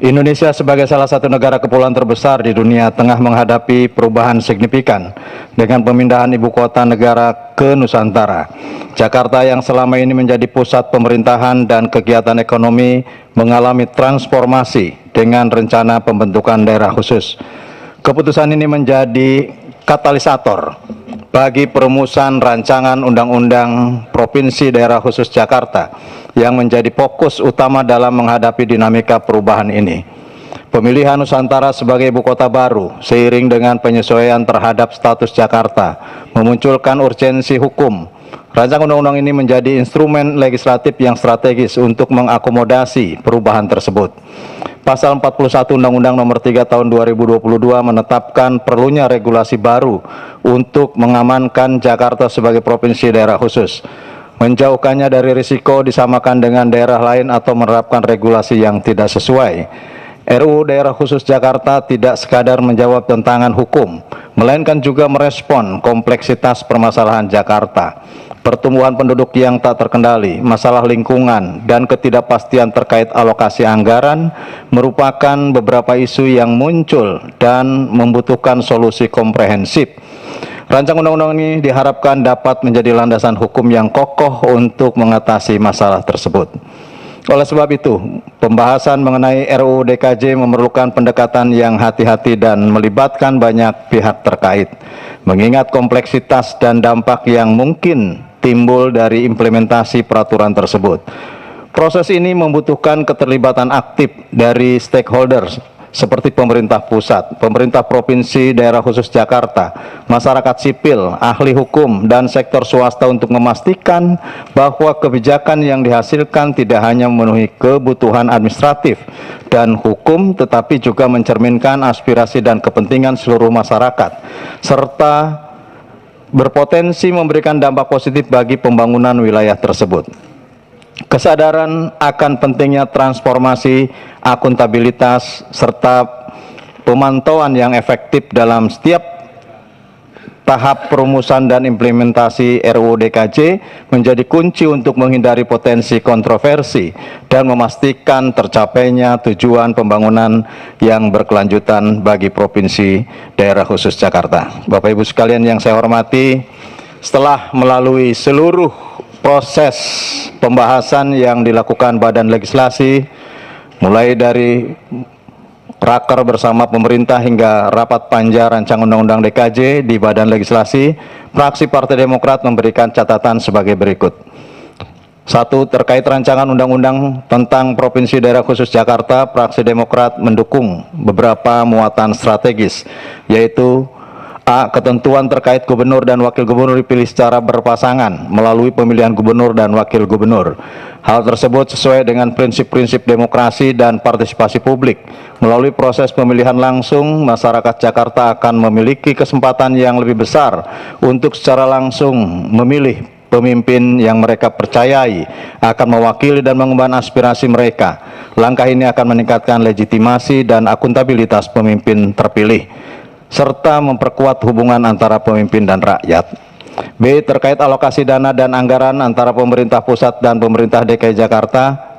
Indonesia sebagai salah satu negara kepulauan terbesar di dunia tengah menghadapi perubahan signifikan dengan pemindahan ibu kota negara ke Nusantara. Jakarta yang selama ini menjadi pusat pemerintahan dan kegiatan ekonomi mengalami transformasi dengan rencana pembentukan daerah khusus. Keputusan ini menjadi katalisator bagi perumusan rancangan undang-undang Provinsi Daerah Khusus Jakarta yang menjadi fokus utama dalam menghadapi dinamika perubahan ini. Pemilihan Nusantara sebagai ibu kota baru seiring dengan penyesuaian terhadap status Jakarta memunculkan urgensi hukum. Rancangan undang-undang ini menjadi instrumen legislatif yang strategis untuk mengakomodasi perubahan tersebut. Pasal 41 Undang-Undang Nomor 3 Tahun 2022 menetapkan perlunya regulasi baru untuk mengamankan Jakarta sebagai provinsi daerah khusus, menjauhkannya dari risiko disamakan dengan daerah lain atau menerapkan regulasi yang tidak sesuai. RUU Daerah Khusus Jakarta tidak sekadar menjawab tantangan hukum, melainkan juga merespon kompleksitas permasalahan Jakarta. Pertumbuhan penduduk yang tak terkendali, masalah lingkungan, dan ketidakpastian terkait alokasi anggaran merupakan beberapa isu yang muncul dan membutuhkan solusi komprehensif. Rancangan undang-undang ini diharapkan dapat menjadi landasan hukum yang kokoh untuk mengatasi masalah tersebut. Oleh sebab itu, pembahasan mengenai RUU DKJ memerlukan pendekatan yang hati-hati dan melibatkan banyak pihak terkait, mengingat kompleksitas dan dampak yang mungkin timbul dari implementasi peraturan tersebut. Proses ini membutuhkan keterlibatan aktif dari stakeholders seperti pemerintah pusat, pemerintah provinsi daerah khusus Jakarta, masyarakat sipil, ahli hukum, dan sektor swasta untuk memastikan bahwa kebijakan yang dihasilkan tidak hanya memenuhi kebutuhan administratif dan hukum, tetapi juga mencerminkan aspirasi dan kepentingan seluruh masyarakat, serta berpotensi memberikan dampak positif bagi pembangunan wilayah tersebut. Kesadaran akan pentingnya transformasi, akuntabilitas, serta pemantauan yang efektif dalam setiap tahap perumusan dan implementasi RUU DKJ menjadi kunci untuk menghindari potensi kontroversi dan memastikan tercapainya tujuan pembangunan yang berkelanjutan bagi Provinsi Daerah Khusus Jakarta. Bapak Ibu sekalian yang saya hormati, setelah melalui seluruh proses pembahasan yang dilakukan Badan Legislasi, mulai dari raker bersama pemerintah hingga rapat panja rancangan undang-undang DKJ di Badan Legislasi, fraksi Partai Demokrat memberikan catatan sebagai berikut. 1. Terkait rancangan undang-undang tentang Provinsi Daerah Khusus Jakarta, fraksi Demokrat mendukung beberapa muatan strategis, yaitu A. Ketentuan terkait gubernur dan wakil gubernur dipilih secara berpasangan melalui pemilihan gubernur dan wakil gubernur. Hal tersebut sesuai dengan prinsip-prinsip demokrasi dan partisipasi publik. Melalui proses pemilihan langsung, masyarakat Jakarta akan memiliki kesempatan yang lebih besar untuk secara langsung memilih pemimpin yang mereka percayai akan mewakili dan mengemban aspirasi mereka. Langkah ini akan meningkatkan legitimasi dan akuntabilitas pemimpin terpilih, serta memperkuat hubungan antara pemimpin dan rakyat. B. Terkait alokasi dana dan anggaran antara pemerintah pusat dan pemerintah DKI Jakarta,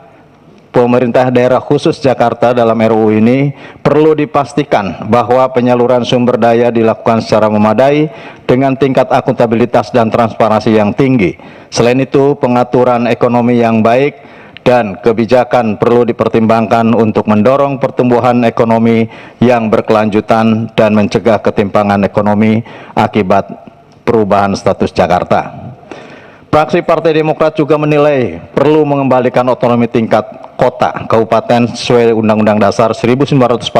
pemerintah daerah khusus Jakarta dalam RUU ini perlu dipastikan bahwa penyaluran sumber daya dilakukan secara memadai dengan tingkat akuntabilitas dan transparansi yang tinggi. Selain itu, pengaturan ekonomi yang baik dan kebijakan perlu dipertimbangkan untuk mendorong pertumbuhan ekonomi yang berkelanjutan dan mencegah ketimpangan ekonomi akibat perubahan status Jakarta. Fraksi Partai Demokrat juga menilai perlu mengembalikan otonomi tingkat kota, kabupaten sesuai Undang-Undang Dasar 1945,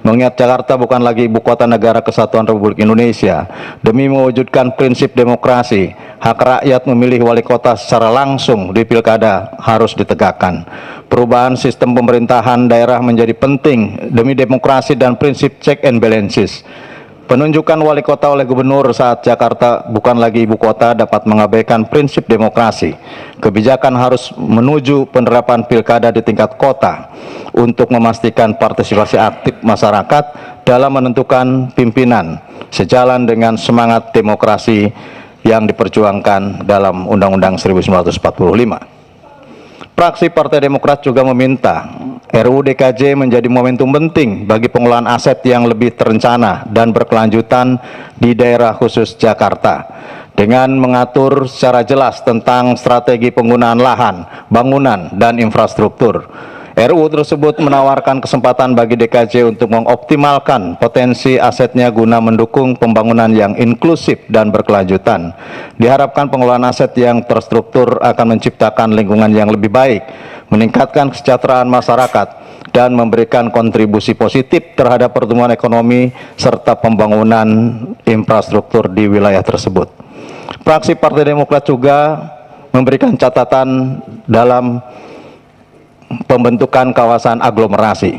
mengingat Jakarta bukan lagi ibu kota negara kesatuan Republik Indonesia. Demi mewujudkan prinsip demokrasi, hak rakyat memilih wali kota secara langsung di pilkada harus ditegakkan. Perubahan sistem pemerintahan daerah menjadi penting demi demokrasi dan prinsip check and balances. Penunjukan wali kota oleh gubernur saat Jakarta bukan lagi ibu kota dapat mengabaikan prinsip demokrasi. Kebijakan harus menuju penerapan pilkada di tingkat kota untuk memastikan partisipasi aktif masyarakat dalam menentukan pimpinan, sejalan dengan semangat demokrasi yang diperjuangkan dalam Undang-Undang 1945. Fraksi Partai Demokrat juga meminta RUU DKJ menjadi momentum penting bagi pengelolaan aset yang lebih terencana dan berkelanjutan di daerah khusus Jakarta, dengan mengatur secara jelas tentang strategi penggunaan lahan, bangunan, dan infrastruktur. RUU tersebut menawarkan kesempatan bagi DKJ untuk mengoptimalkan potensi asetnya guna mendukung pembangunan yang inklusif dan berkelanjutan. Diharapkan pengelolaan aset yang terstruktur akan menciptakan lingkungan yang lebih baik, meningkatkan kesejahteraan masyarakat, dan memberikan kontribusi positif terhadap pertumbuhan ekonomi serta pembangunan infrastruktur di wilayah tersebut. Fraksi Partai Demokrat juga memberikan catatan dalam pembentukan kawasan aglomerasi.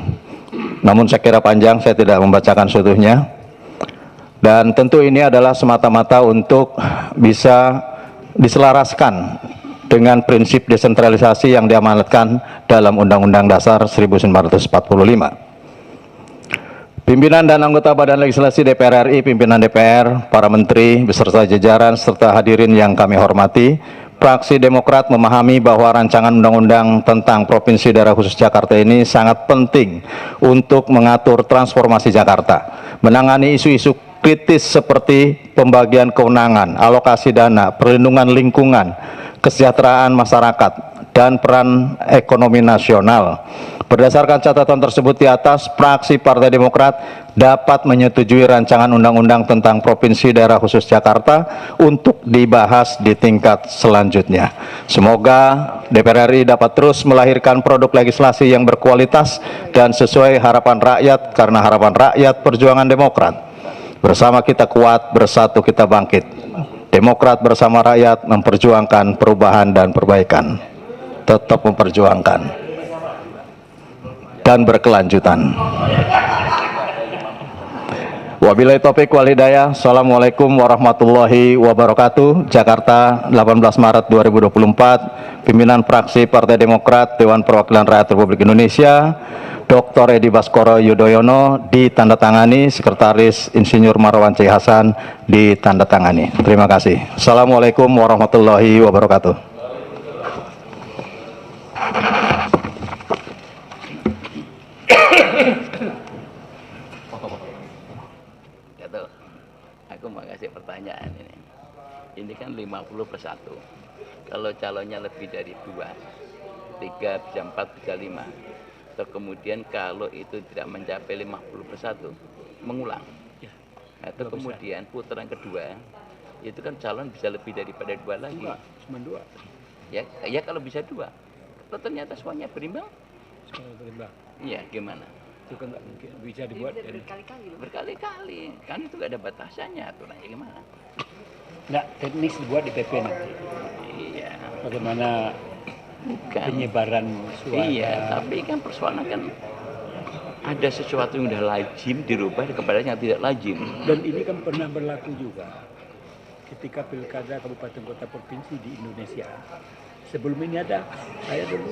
Namun saya kira panjang, saya tidak membacakan seutuhnya. Dan tentu ini adalah semata-mata untuk bisa diselaraskan dengan prinsip desentralisasi yang diamanatkan dalam Undang-Undang Dasar 1945. Pimpinan dan anggota Badan Legislasi DPR RI, pimpinan DPR, para menteri beserta jajaran serta hadirin yang kami hormati, Fraksi Demokrat memahami bahwa rancangan undang-undang tentang Provinsi Daerah Khusus Jakarta ini sangat penting untuk mengatur transformasi Jakarta, menangani isu-isu kritis seperti pembagian kewenangan, alokasi dana, perlindungan lingkungan, kesejahteraan masyarakat, dan peran ekonomi nasional. Berdasarkan catatan tersebut di atas, fraksi Partai Demokrat dapat menyetujui rancangan undang-undang tentang Provinsi Daerah Khusus Jakarta untuk dibahas di tingkat selanjutnya. Semoga DPR RI dapat terus melahirkan produk legislasi yang berkualitas dan sesuai harapan rakyat, karena harapan rakyat perjuangan Demokrat. Bersama kita kuat, bersatu kita bangkit. Demokrat bersama rakyat memperjuangkan perubahan dan perbaikan. Tetap memperjuangkan dan berkelanjutan. Wabillahi taufiq wal hidayah. Assalamualaikum warahmatullahi wabarakatuh. Jakarta, 18 Maret 2024. Pimpinan fraksi Partai Demokrat Dewan Perwakilan Rakyat Republik Indonesia, Dr. Edi Baskoro Yudhoyono ditandatangani, Sekretaris Insinyur Marwan C. Hasan ditandatangani. Terima kasih. Assalamualaikum warahmatullahi wabarakatuh. Aku mau kasih pertanyaan ini. Ini kan 50+1. Kalau calonnya lebih dari 2, 3 bisa 4 bisa 5. Atau kemudian kalau itu tidak mencapai 50+1, mengulang. Atau kemudian putaran kedua, itu kan calon bisa lebih daripada 2 lagi. Cuma 2. Ya kalau bisa 2. Kalau ternyata semuanya berimbang? Semuanya berimbang. Iya, gimana? Itu kan nggak mungkin bisa dibuat berkali-kali, kan itu nggak ada batasannya, aturannya gimana? Nggak teknis dibuat di PP nanti. Iya. Bagaimana penyebaran suara? Iya, tapi kan persoalan kan ada sesuatu yang udah lazim dirubah kepada yang tidak lazim. Dan ini kan pernah berlaku juga. ketika pilkada kabupaten kota provinsi di Indonesia. Sebelum ini ada saya dulu.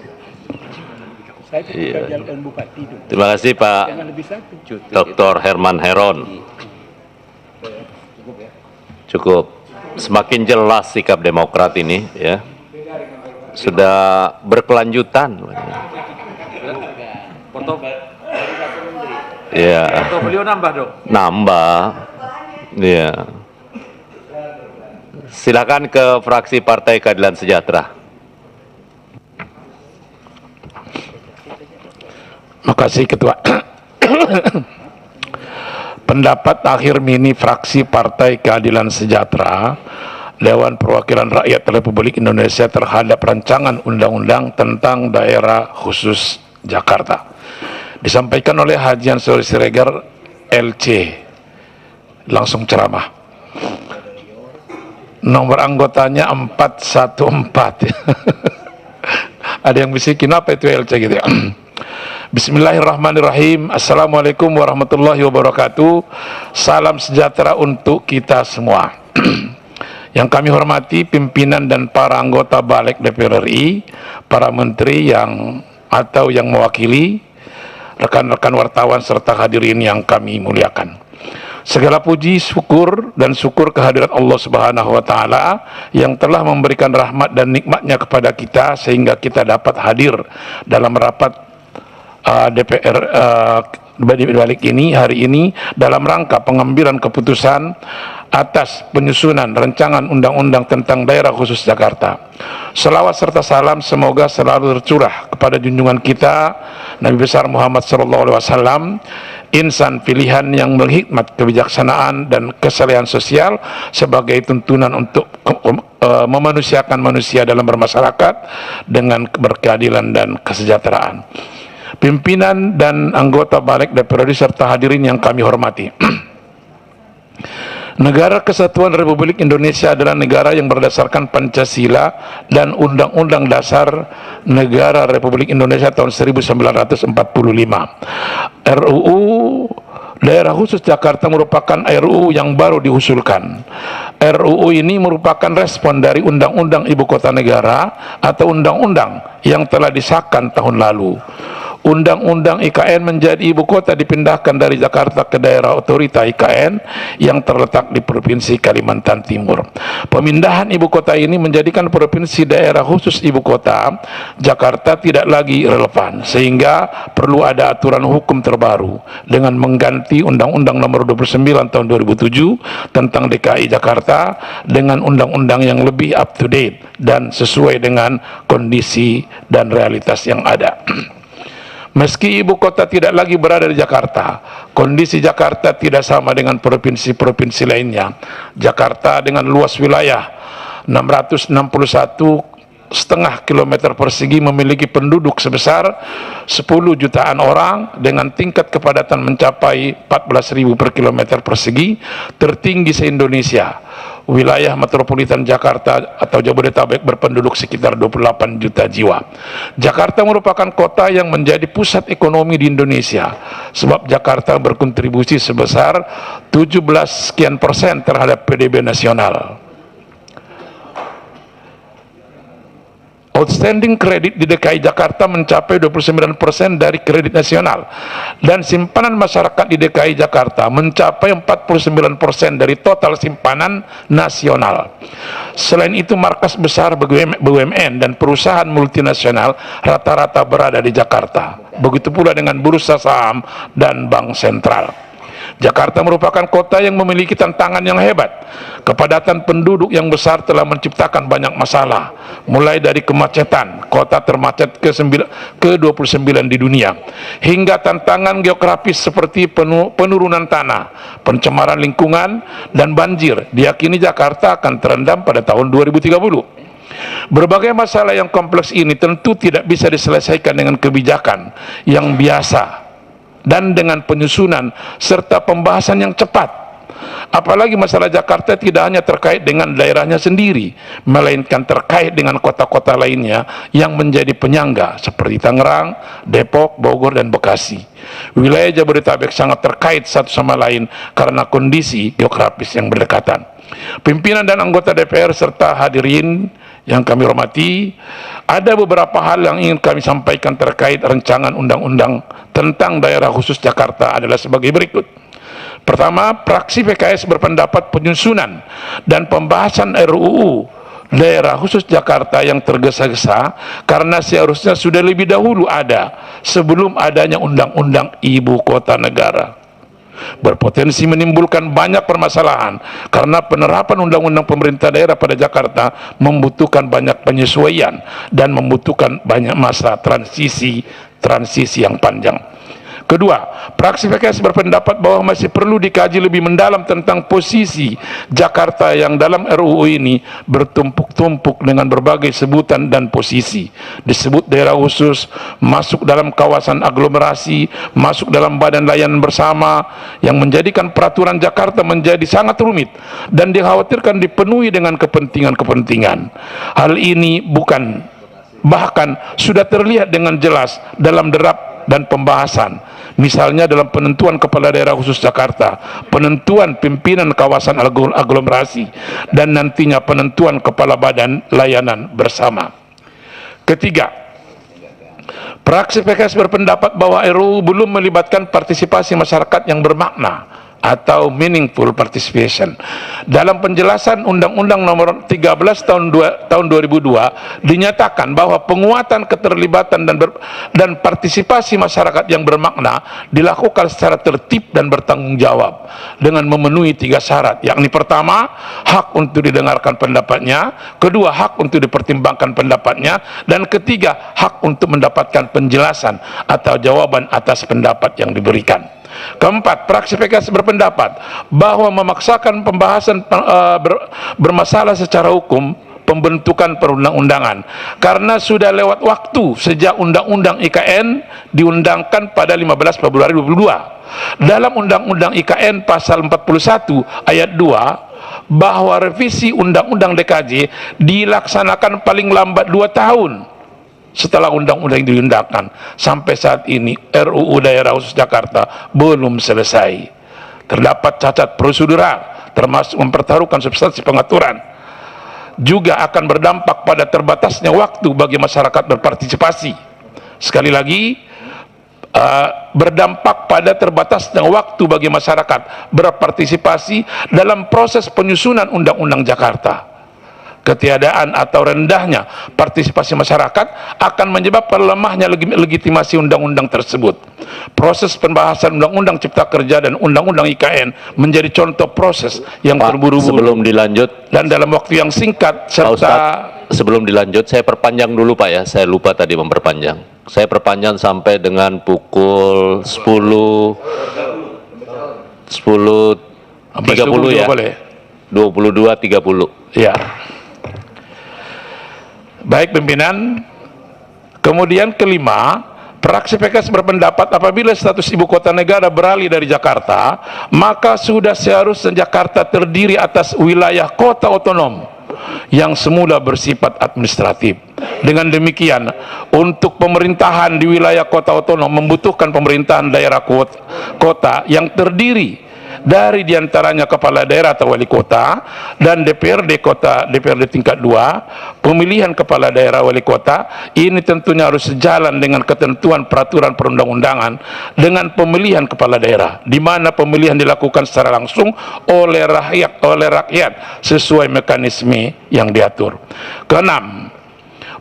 Saya ketika jalan bupati dulu. Terima kasih Pak Jangan lebih satu. Dr. Herman Heron. Cukup. Semakin jelas sikap Demokrat ini, ya. Sudah berkelanjutan. Foto Ya. beliau nambah dong. Nambah. Ya. Silakan ke fraksi Partai Keadilan Sejahtera. Makasih Ketua. Pendapat akhir mini fraksi Partai Keadilan Sejahtera Dewan Perwakilan Rakyat Republik Indonesia terhadap rancangan undang-undang tentang daerah khusus Jakarta. Disampaikan oleh Haji Ansori Siregar LC. Langsung ceramah. Nomor anggotanya 414. Ada yang bisikin apa itu LC gitu ya. Bismillahirrahmanirrahim. Assalamualaikum warahmatullahi wabarakatuh. Salam sejahtera untuk kita semua. Yang kami hormati pimpinan dan para anggota Balik DPR RI, para menteri yang mewakili, rekan-rekan wartawan serta hadirin yang kami muliakan. Segala puji, syukur dan syukur kehadirat Allah Subhanahu wa taala yang telah memberikan rahmat dan nikmatnya kepada kita sehingga kita dapat hadir dalam rapat DPR balik ini hari ini dalam rangka pengambilan keputusan atas penyusunan rancangan undang-undang tentang daerah khusus Jakarta. Selawat serta salam semoga selalu tercurah kepada junjungan kita Nabi besar Muhammad SAW, insan pilihan yang berhikmat, kebijaksanaan dan kesalehan sosial sebagai tuntunan untuk memanusiakan manusia dalam bermasyarakat dengan berkeadilan dan kesejahteraan. Pimpinan dan anggota Balik DPR RI serta hadirin yang kami hormati. Negara Kesatuan Republik Indonesia adalah negara yang berdasarkan Pancasila dan Undang-Undang Dasar Negara Republik Indonesia tahun 1945. RUU Daerah Khusus Jakarta merupakan RUU yang baru diusulkan. RUU ini merupakan respon dari Undang-Undang Ibu Kota Negara atau Undang-Undang yang telah disahkan tahun lalu. Undang-Undang IKN menjadi ibu kota dipindahkan dari Jakarta ke daerah otorita IKN yang terletak di Provinsi Kalimantan Timur. Pemindahan ibu kota ini menjadikan Provinsi Daerah Khusus Ibu Kota Jakarta tidak lagi relevan, sehingga perlu ada aturan hukum terbaru dengan mengganti Undang-Undang Nomor 29 Tahun 2007 tentang DKI Jakarta dengan undang-undang yang lebih up to date dan sesuai dengan kondisi dan realitas yang ada. Meski ibu kota tidak lagi berada di Jakarta, kondisi Jakarta tidak sama dengan provinsi-provinsi lainnya. Jakarta dengan luas wilayah 661,5 km persegi memiliki penduduk sebesar 10 jutaan orang dengan tingkat kepadatan mencapai 14.000 per kilometer persegi, tertinggi se-Indonesia. Wilayah metropolitan Jakarta atau Jabodetabek berpenduduk sekitar 28 juta jiwa. Jakarta merupakan kota yang menjadi pusat ekonomi di Indonesia, sebab Jakarta berkontribusi sebesar 17% terhadap PDB nasional. Outstanding kredit di DKI Jakarta mencapai 29% dari kredit nasional, dan simpanan masyarakat di DKI Jakarta mencapai 49% dari total simpanan nasional. Selain itu, markas besar BUMN dan perusahaan multinasional rata-rata berada di Jakarta. Begitu pula dengan bursa saham dan bank sentral. Jakarta merupakan kota yang memiliki tantangan yang hebat. Kepadatan penduduk yang besar telah menciptakan banyak masalah, mulai dari kemacetan, kota termacet ke-29 di dunia, hingga tantangan geografis seperti penurunan tanah, pencemaran lingkungan, dan banjir. Diyakini Jakarta akan terendam pada tahun 2030. Berbagai masalah yang kompleks ini tentu tidak bisa diselesaikan dengan kebijakan yang biasa dan dengan penyusunan serta pembahasan yang cepat. Apalagi masalah Jakarta tidak hanya terkait dengan daerahnya sendiri, melainkan terkait dengan kota-kota lainnya yang menjadi penyangga seperti Tangerang, Depok, Bogor, dan Bekasi. Wilayah Jabodetabek sangat terkait satu sama lain karena kondisi geografis yang berdekatan. Pimpinan dan anggota DPR serta hadirin yang kami hormati, ada beberapa hal yang ingin kami sampaikan terkait rancangan undang-undang tentang daerah khusus Jakarta adalah sebagai berikut. Pertama, fraksi PKS berpendapat penyusunan dan pembahasan RUU daerah khusus Jakarta yang tergesa-gesa karena seharusnya sudah lebih dahulu ada sebelum adanya undang-undang ibu kota negara. Berpotensi menimbulkan banyak permasalahan karena penerapan undang-undang pemerintah daerah pada Jakarta membutuhkan banyak penyesuaian dan membutuhkan banyak masa transisi yang panjang. Kedua, fraksi PKS berpendapat bahwa masih perlu dikaji lebih mendalam tentang posisi Jakarta yang dalam RUU ini bertumpuk-tumpuk dengan berbagai sebutan dan posisi. Disebut daerah khusus, masuk dalam kawasan aglomerasi, masuk dalam badan layanan bersama, yang menjadikan peraturan Jakarta menjadi sangat rumit dan dikhawatirkan dipenuhi dengan kepentingan-kepentingan. Hal ini bahkan sudah terlihat dengan jelas dalam derap dan pembahasan, misalnya dalam penentuan kepala daerah khusus Jakarta, penentuan pimpinan kawasan aglomerasi, dan nantinya penentuan kepala badan layanan bersama. Ketiga, fraksi PKS berpendapat bahwa RUU belum melibatkan partisipasi masyarakat yang bermakna atau meaningful participation. Dalam penjelasan Undang-Undang Nomor 13 tahun 2002 dinyatakan bahwa penguatan keterlibatan dan partisipasi masyarakat yang bermakna dilakukan secara tertib dan bertanggung jawab dengan memenuhi 3 syarat, yakni pertama, hak untuk didengarkan pendapatnya, kedua, hak untuk dipertimbangkan pendapatnya, dan ketiga, hak untuk mendapatkan penjelasan atau jawaban atas pendapat yang diberikan. Keempat, fraksi PKS berpendapat bahwa memaksakan pembahasan bermasalah secara hukum pembentukan perundang-undangan karena sudah lewat waktu sejak Undang-Undang IKN diundangkan pada 15 Februari 2022. Dalam Undang-Undang IKN pasal 41 ayat 2 bahwa revisi Undang-Undang DKJ dilaksanakan paling lambat 2 tahun setelah undang-undang diundangkan. Sampai saat ini RUU daerah khusus Jakarta belum selesai. Terdapat cacat prosedural termasuk mempertaruhkan substansi pengaturan. Juga akan berdampak pada terbatasnya waktu bagi masyarakat berpartisipasi. Sekali lagi, berdampak pada terbatasnya waktu bagi masyarakat berpartisipasi dalam proses penyusunan Undang-Undang Jakarta. Ketiadaan atau rendahnya partisipasi masyarakat akan menyebabkan lemahnya legitimasi undang-undang tersebut. Proses pembahasan Undang-Undang Cipta Kerja dan Undang-Undang IKN menjadi contoh proses yang terburu-buru sebelum dilanjut dan dalam waktu yang singkat serta Ustadz, sebelum dilanjut saya perpanjang dulu Pak ya, saya lupa tadi memperpanjang. Saya perpanjang sampai dengan pukul 10.30 ya. Boleh. 22.30. Ya. Baik pimpinan. Kemudian kelima, fraksi PKS berpendapat apabila status ibu kota negara beralih dari Jakarta, maka sudah seharusnya Jakarta terdiri atas wilayah kota otonom yang semula bersifat administratif. Dengan demikian, untuk pemerintahan di wilayah kota otonom membutuhkan pemerintahan daerah kota yang terdiri dari diantaranya kepala daerah atau wali kota dan DPRD kota, DPRD tingkat 2, pemilihan kepala daerah wali kota ini tentunya harus sejalan dengan ketentuan peraturan perundang-undangan dengan pemilihan kepala daerah, di mana pemilihan dilakukan secara langsung oleh rakyat sesuai mekanisme yang diatur. Keenam,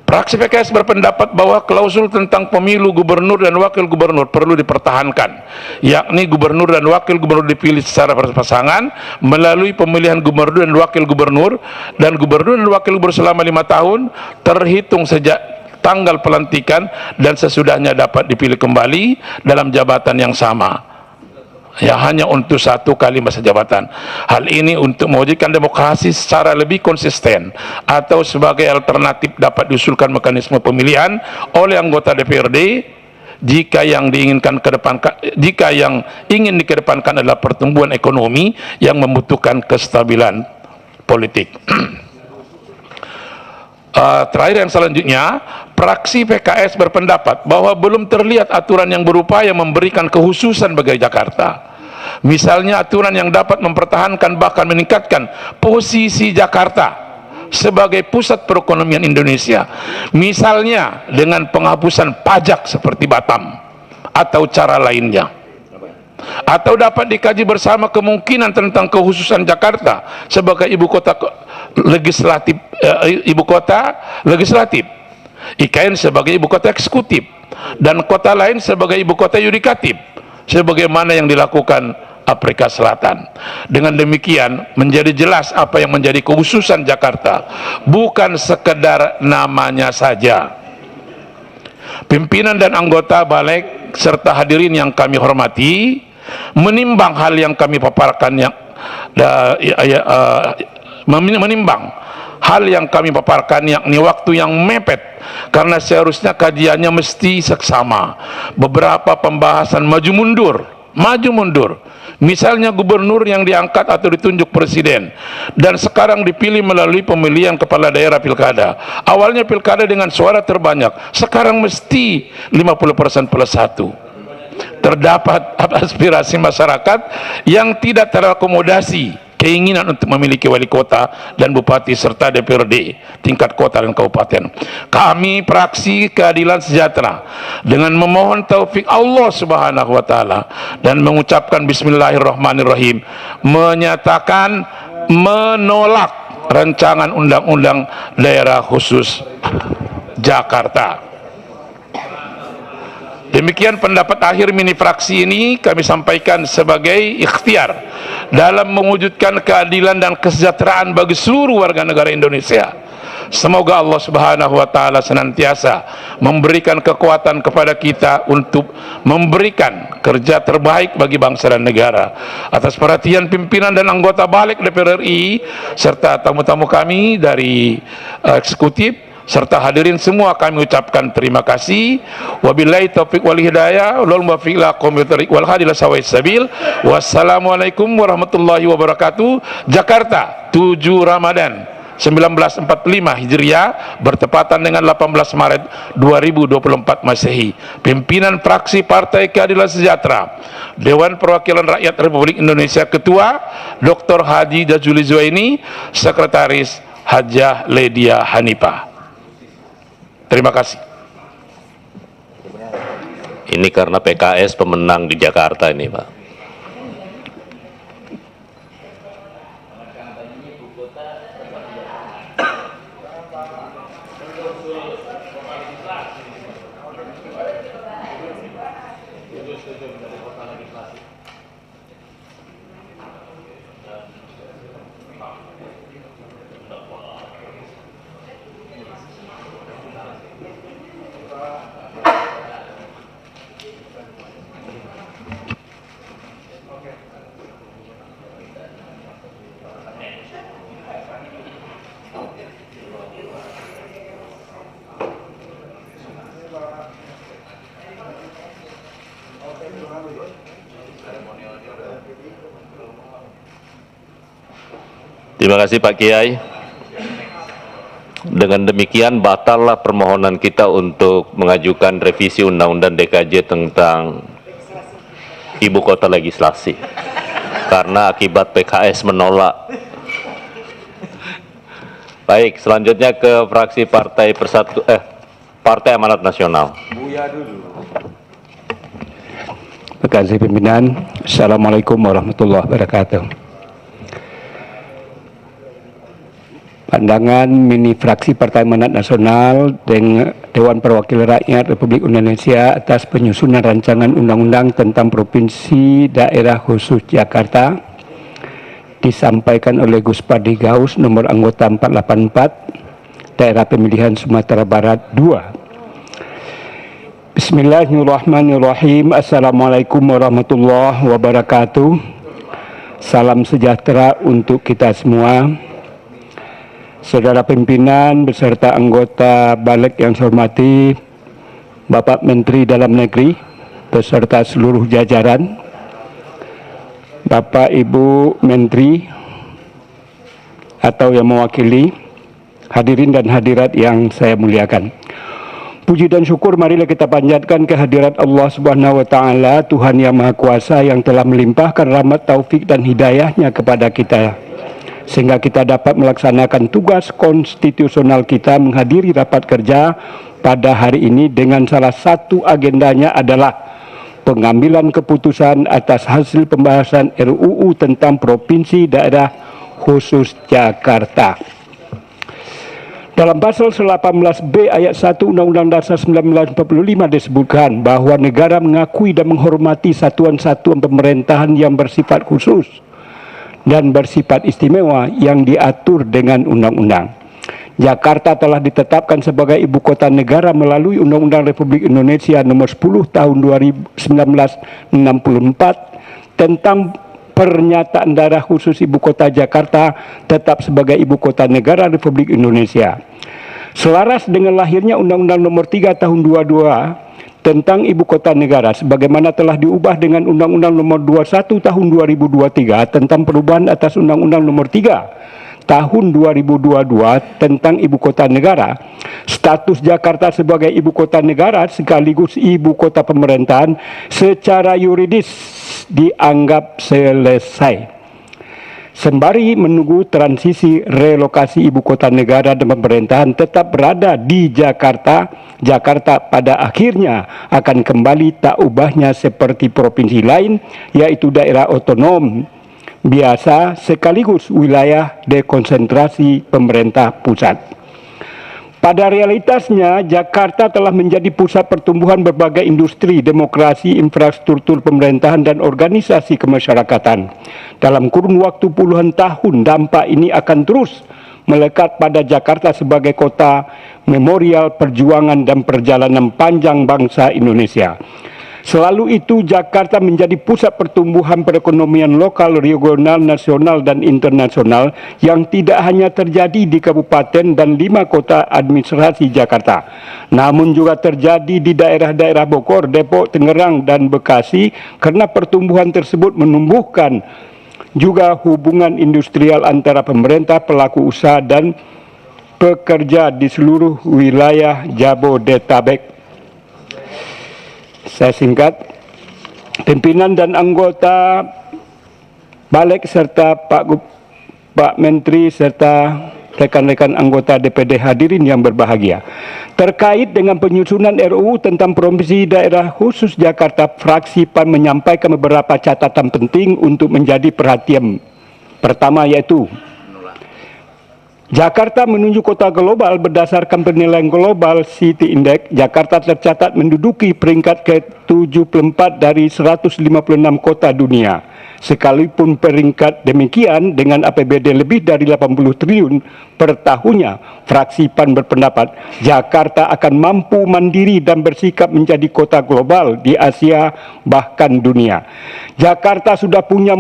fraksi PKS berpendapat bahwa klausul tentang pemilu gubernur dan wakil gubernur perlu dipertahankan, yakni gubernur dan wakil gubernur dipilih secara berpasangan melalui pemilihan gubernur dan wakil gubernur dan wakil gubernur selama 5 tahun terhitung sejak tanggal pelantikan dan sesudahnya dapat dipilih kembali dalam jabatan yang sama. Ya, hanya untuk 1 kali masa jabatan. Hal ini untuk mewujudkan demokrasi secara lebih konsisten atau sebagai alternatif dapat diusulkan mekanisme pemilihan oleh anggota DPRD jika yang ingin dikedepankan adalah pertumbuhan ekonomi yang membutuhkan kestabilan politik. Terakhir yang selanjutnya, fraksi PKS berpendapat bahwa belum terlihat aturan yang berupaya memberikan kekhususan bagi Jakarta Misalnya aturan yang dapat mempertahankan bahkan meningkatkan posisi Jakarta sebagai pusat perekonomian Indonesia, misalnya dengan penghapusan pajak seperti Batam atau cara lainnya. Atau dapat dikaji bersama kemungkinan tentang kekhususan Jakarta sebagai ibu kota legislatif, IKN sebagai ibu kota eksekutif, dan kota lain sebagai ibu kota yudikatif, sebagaimana yang dilakukan Afrika Selatan. Dengan demikian menjadi jelas apa yang menjadi kekhususan Jakarta, bukan sekedar namanya saja. Pimpinan dan anggota balik serta hadirin yang kami hormati, menimbang hal yang kami paparkan yakni waktu yang mepet, karena seharusnya kajiannya mesti seksama. Beberapa pembahasan maju mundur. Misalnya gubernur yang diangkat atau ditunjuk presiden dan sekarang dipilih melalui pemilihan kepala daerah pilkada. Awalnya pilkada dengan suara terbanyak, sekarang mesti 50% plus 1. Terdapat aspirasi masyarakat yang tidak terakomodasi keinginan untuk memiliki wali kota dan bupati serta DPRD tingkat kota dan kabupaten. Kami Fraksi Keadilan Sejahtera dengan memohon taufik Allah Subhanahu wa taala dan mengucapkan bismillahirrahmanirrahim, menyatakan menolak rancangan undang-undang daerah khusus Jakarta. Demikian pendapat akhir mini fraksi ini kami sampaikan sebagai ikhtiar dalam mewujudkan keadilan dan kesejahteraan bagi seluruh warga negara Indonesia. Semoga Allah Subhanahu wa taala senantiasa memberikan kekuatan kepada kita untuk memberikan kerja terbaik bagi bangsa dan negara. Atas perhatian pimpinan dan anggota balik DPR RI serta tamu-tamu kami dari eksekutif serta hadirin semua, kami ucapkan terima kasih. Wabillahi taufiq wal hidayah, wal muwaffiq ila aqwamit thoriq wal hadi ila sawa'is sabil. Wassalamualaikum warahmatullahi wabarakatuh. Jakarta, 7 Ramadan 1945 Hijriah bertepatan dengan 18 Maret 2024 Masehi. Pimpinan Fraksi Partai Keadilan Sejahtera, Dewan Perwakilan Rakyat Republik Indonesia, Ketua Dr. Haji Jazuli Zuaini, Sekretaris Hajah Ledia Hanifah. Terima kasih. Ini karena PKS pemenang di Jakarta ini, Pak. Terima kasih Pak Kiai. Dengan demikian batallah permohonan kita untuk mengajukan revisi Undang-Undang DKJ tentang Ibu Kota Legislasi karena akibat PKS menolak. Baik, selanjutnya ke fraksi Partai Partai Amanat Nasional. Terima kasih pimpinan. Assalamualaikum warahmatullahi wabarakatuh. Pandangan mini fraksi Partai Amanat Nasional dengan Dewan Perwakilan Rakyat Republik Indonesia atas penyusunan rancangan undang-undang tentang Provinsi Daerah Khusus Jakarta disampaikan oleh Gus Padi Gaus, nomor anggota 484, Daerah Pemilihan Sumatera Barat 2. Bismillahirrahmanirrahim. Assalamualaikum warahmatullahi wabarakatuh. Salam sejahtera untuk kita semua. Saudara pimpinan beserta anggota balik yang saya hormati, Bapak Menteri Dalam Negeri beserta seluruh jajaran, Bapak Ibu Menteri atau yang mewakili, hadirin dan hadirat yang saya muliakan. Puji dan syukur marilah kita panjatkan kehadirat Allah Subhanahu wa taala, Tuhan yang Maha Kuasa yang telah melimpahkan rahmat, taufik dan hidayahnya kepada kita sehingga kita dapat melaksanakan tugas konstitusional kita menghadiri rapat kerja pada hari ini dengan salah satu agendanya adalah pengambilan keputusan atas hasil pembahasan RUU tentang Provinsi Daerah Khusus Jakarta. Dalam pasal 18B ayat 1 Undang-Undang Dasar 1945 disebutkan bahwa negara mengakui dan menghormati satuan-satuan pemerintahan yang bersifat khusus dan bersifat istimewa yang diatur dengan undang-undang. Jakarta telah ditetapkan sebagai ibu kota negara melalui Undang-Undang Republik Indonesia Nomor 10 Tahun 1964 tentang pernyataan daerah khusus ibu kota Jakarta tetap sebagai ibu kota negara Republik Indonesia. Selaras dengan lahirnya Undang-Undang Nomor 3 Tahun 22 tentang ibu kota negara sebagaimana telah diubah dengan Undang-Undang Nomor 21 Tahun 2023 tentang perubahan atas Undang-Undang Nomor 3 Tahun 2022 tentang ibu kota negara, status Jakarta sebagai ibu kota negara sekaligus ibu kota pemerintahan secara yuridis dianggap selesai. Sembari menunggu transisi relokasi ibu kota negara dan pemerintahan tetap berada di Jakarta, Jakarta pada akhirnya akan kembali tak ubahnya seperti provinsi lain, yaitu daerah otonom biasa sekaligus wilayah dekonsentrasi pemerintah pusat. Pada realitasnya, Jakarta telah menjadi pusat pertumbuhan berbagai industri, demokrasi, infrastruktur pemerintahan, dan organisasi kemasyarakatan. Dalam kurun waktu puluhan tahun, dampak ini akan terus melekat pada Jakarta sebagai kota memorial perjuangan dan perjalanan panjang bangsa Indonesia. Selalu itu, Jakarta menjadi pusat pertumbuhan perekonomian lokal, regional, nasional, dan internasional yang tidak hanya terjadi di kabupaten dan 5 kota administrasi Jakarta, namun juga terjadi di daerah-daerah Bogor, Depok, Tangerang, dan Bekasi, karena pertumbuhan tersebut menumbuhkan juga hubungan industrial antara pemerintah, pelaku usaha, dan pekerja di seluruh wilayah Jabodetabek. Saya singkat, pimpinan dan anggota Balik serta Pak Menteri serta rekan-rekan anggota DPD hadirin yang berbahagia. Terkait dengan penyusunan RUU tentang Provinsi Daerah Khusus Jakarta, fraksi PAN menyampaikan beberapa catatan penting untuk menjadi perhatian. Pertama yaitu Jakarta menuju kota global berdasarkan penilaian Global City Index. Jakarta tercatat menduduki peringkat ke-74 dari 156 kota dunia. Sekalipun peringkat demikian dengan APBD lebih dari 80 triliun per tahunnya, fraksi PAN berpendapat Jakarta akan mampu mandiri dan bersikap menjadi kota global di Asia bahkan dunia. Jakarta sudah punya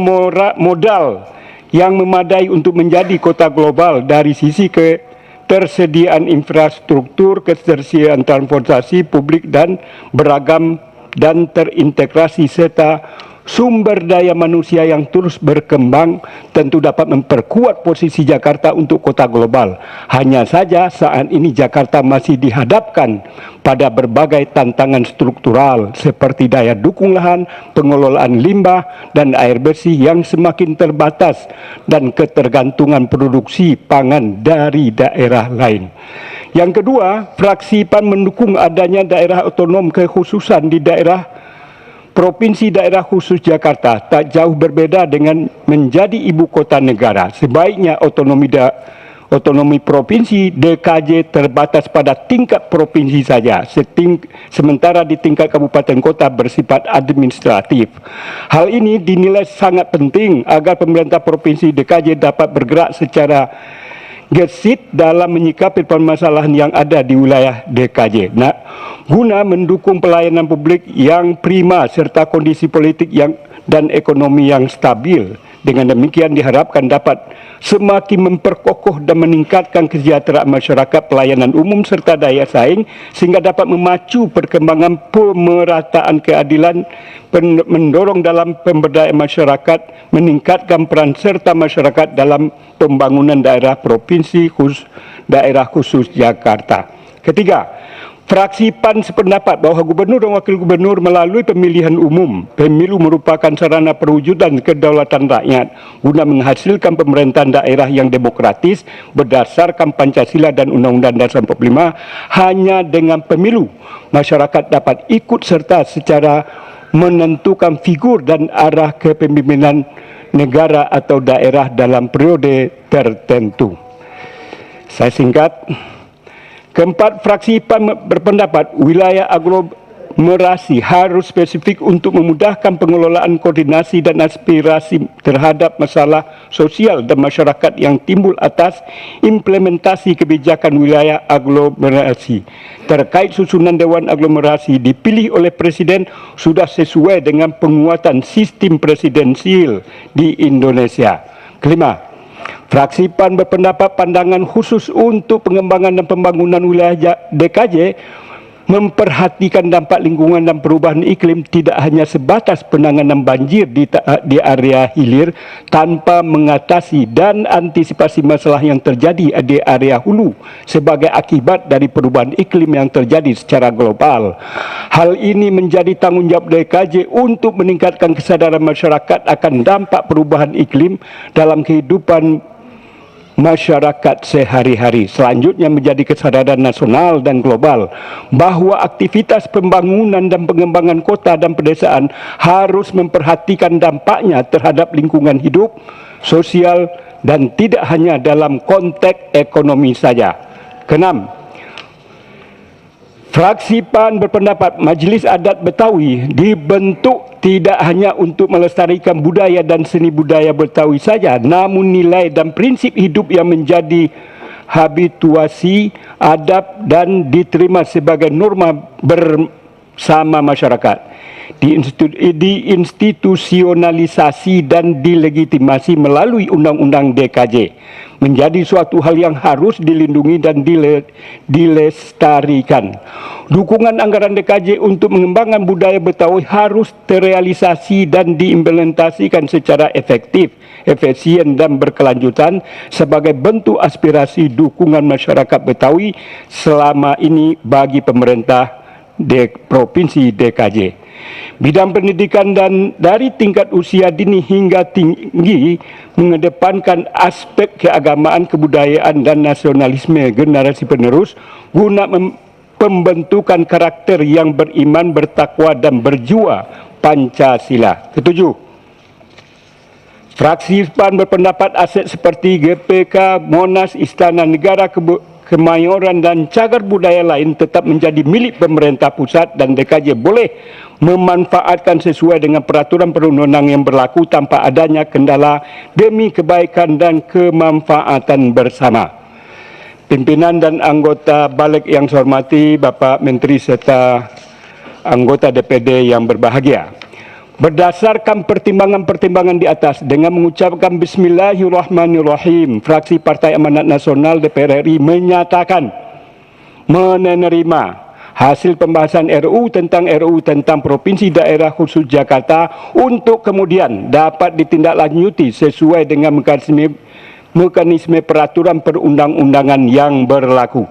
modal yang memadai untuk menjadi kota global dari sisi ketersediaan infrastruktur, ketersediaan transportasi publik dan beragam dan terintegrasi serta sumber daya manusia yang terus berkembang tentu dapat memperkuat posisi Jakarta untuk kota global. Hanya saja saat ini Jakarta masih dihadapkan pada berbagai tantangan struktural seperti daya dukung lahan, pengelolaan limbah dan air bersih yang semakin terbatas dan ketergantungan produksi pangan dari daerah lain. Yang kedua, fraksi PAN mendukung adanya daerah otonom kekhususan di daerah Provinsi Daerah Khusus Jakarta, tak jauh berbeda dengan menjadi ibu kota negara. Sebaiknya otonomi provinsi DKJ terbatas pada tingkat provinsi saja, sementara di tingkat kabupaten kota bersifat administratif. Hal ini dinilai sangat penting agar pemerintah provinsi DKJ dapat bergerak secara gesit dalam menyikapi permasalahan yang ada di wilayah DKJ. Guna mendukung pelayanan publik yang prima serta kondisi politik dan ekonomi yang stabil. Dengan demikian diharapkan dapat semakin memperkokoh dan meningkatkan kesejahteraan masyarakat, pelayanan umum serta daya saing sehingga dapat memacu perkembangan pemerataan keadilan, mendorong dalam pemberdayaan masyarakat, meningkatkan peran serta masyarakat dalam pembangunan daerah provinsi daerah khusus Jakarta. Ketiga, Fraksi PAN sependapat bahwa gubernur dan wakil gubernur melalui pemilihan umum, pemilu merupakan sarana perwujudan kedaulatan rakyat guna menghasilkan pemerintahan daerah yang demokratis berdasarkan Pancasila dan Undang-Undang Dasar 45. Hanya dengan pemilu, masyarakat dapat ikut serta secara menentukan figur dan arah kepemimpinan negara atau daerah dalam periode tertentu. Saya singkat. Keempat, fraksi PAN berpendapat wilayah aglomerasi harus spesifik untuk memudahkan pengelolaan koordinasi dan aspirasi terhadap masalah sosial dan masyarakat yang timbul atas implementasi kebijakan wilayah aglomerasi. Terkait susunan Dewan Aglomerasi dipilih oleh Presiden sudah sesuai dengan penguatan sistem presidensil di Indonesia. Kelima, fraksi PAN berpendapat pandangan khusus untuk pengembangan dan pembangunan wilayah DKJ memperhatikan dampak lingkungan dan perubahan iklim tidak hanya sebatas penanganan banjir di area hilir tanpa mengatasi dan antisipasi masalah yang terjadi di area hulu sebagai akibat dari perubahan iklim yang terjadi secara global. Hal ini menjadi tanggungjawab DKJ untuk meningkatkan kesadaran masyarakat akan dampak perubahan iklim dalam kehidupan masyarakat sehari-hari. Selanjutnya menjadi kesadaran nasional dan global bahwa aktivitas pembangunan dan pengembangan kota dan pedesaan harus memperhatikan dampaknya terhadap lingkungan hidup, sosial, dan tidak hanya dalam konteks ekonomi saja. Keenam, fraksi PAN berpendapat Majelis Adat Betawi dibentuk tidak hanya untuk melestarikan budaya dan seni budaya Betawi saja, namun nilai dan prinsip hidup yang menjadi habituasi, adab dan diterima sebagai norma bersama masyarakat. Diinstitusionalisasi dan dilegitimasi melalui Undang-Undang DKJ menjadi suatu hal yang harus dilindungi dan dilestarikan. Dukungan anggaran DKJ untuk mengembangkan budaya Betawi harus terrealisasi dan diimplementasikan secara efektif, efisien dan berkelanjutan sebagai bentuk aspirasi dukungan masyarakat Betawi selama ini bagi pemerintah Provinsi DKJ. Bidang pendidikan dan dari tingkat usia dini hingga tinggi mengedepankan aspek keagamaan, kebudayaan dan nasionalisme generasi penerus guna pembentukan karakter yang beriman, bertakwa dan berjiwa Pancasila. Ketujuh, fraksi PAN berpendapat aset seperti GPK, Monas, Istana Negara, Kemayoran dan cagar budaya lain tetap menjadi milik pemerintah pusat dan DKJ boleh memanfaatkan sesuai dengan peraturan perundang-undang yang berlaku tanpa adanya kendala demi kebaikan dan kemanfaatan bersama. Pimpinan dan anggota balik yang saya hormati, Bapak Menteri serta anggota DPD yang berbahagia. Berdasarkan pertimbangan-pertimbangan di atas, dengan mengucapkan Bismillahirrahmanirrahim, fraksi Partai Amanat Nasional DPR RI menyatakan menerima hasil pembahasan RUU tentang Provinsi Daerah Khusus Jakarta untuk kemudian dapat ditindaklanjuti sesuai dengan mekanisme peraturan perundang-undangan yang berlaku.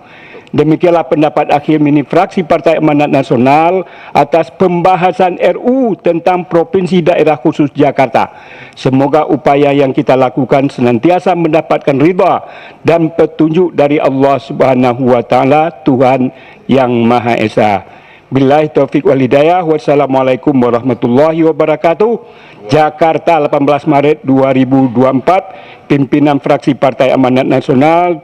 Demikianlah pendapat akhir mini fraksi Partai Amanat Nasional atas pembahasan RUU tentang Provinsi Daerah Khusus Jakarta. Semoga upaya yang kita lakukan senantiasa mendapatkan ridha dan petunjuk dari Allah Subhanahu wa taala, Tuhan yang Maha Esa. Billahi taufik wal hidayah. Wassalamualaikum warahmatullahi wabarakatuh. Jakarta, 18 Maret 2024. Pimpinan fraksi Partai Amanat Nasional,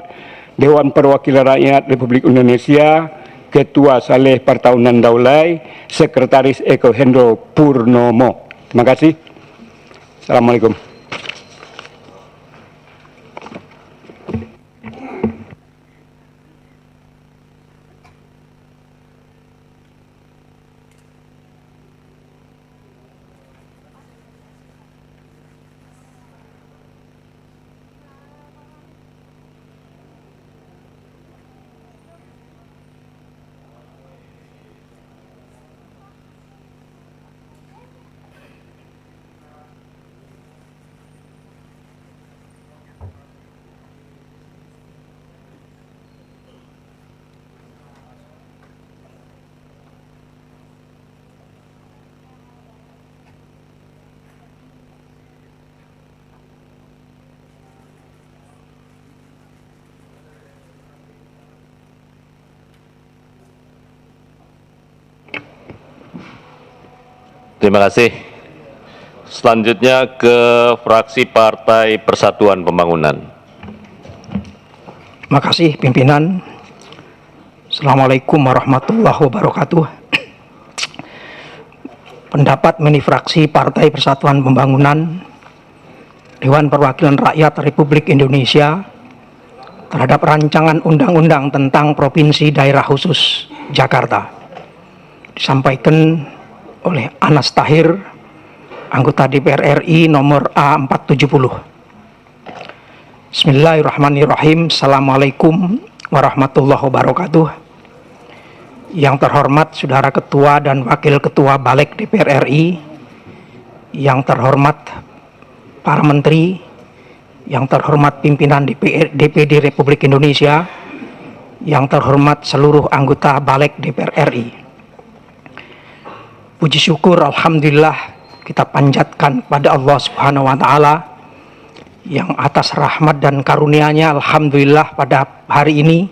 Dewan Perwakilan Rakyat Republik Indonesia, Ketua Saleh Partaunan Daulay, Sekretaris Eko Hendro Purnomo. Terima kasih. Assalamualaikum. Terima kasih. Selanjutnya ke fraksi Partai Persatuan Pembangunan. Terima kasih pimpinan. Assalamualaikum warahmatullahi wabarakatuh. Pendapat mini fraksi Partai Persatuan Pembangunan Dewan Perwakilan Rakyat Republik Indonesia terhadap rancangan undang-undang tentang Provinsi Daerah Khusus Jakarta disampaikan oleh Anas Tahir, anggota DPR RI nomor A470. Bismillahirrahmanirrahim. Assalamualaikum warahmatullahi wabarakatuh. Yang terhormat Saudara Ketua dan Wakil Ketua Balik DPR RI, yang terhormat para Menteri, yang terhormat pimpinan DPD Republik Indonesia, yang terhormat seluruh anggota Balik DPR RI. Puji syukur Alhamdulillah kita panjatkan kepada Allah Subhanahu wa Ta'ala yang atas rahmat dan karunia-Nya Alhamdulillah pada hari ini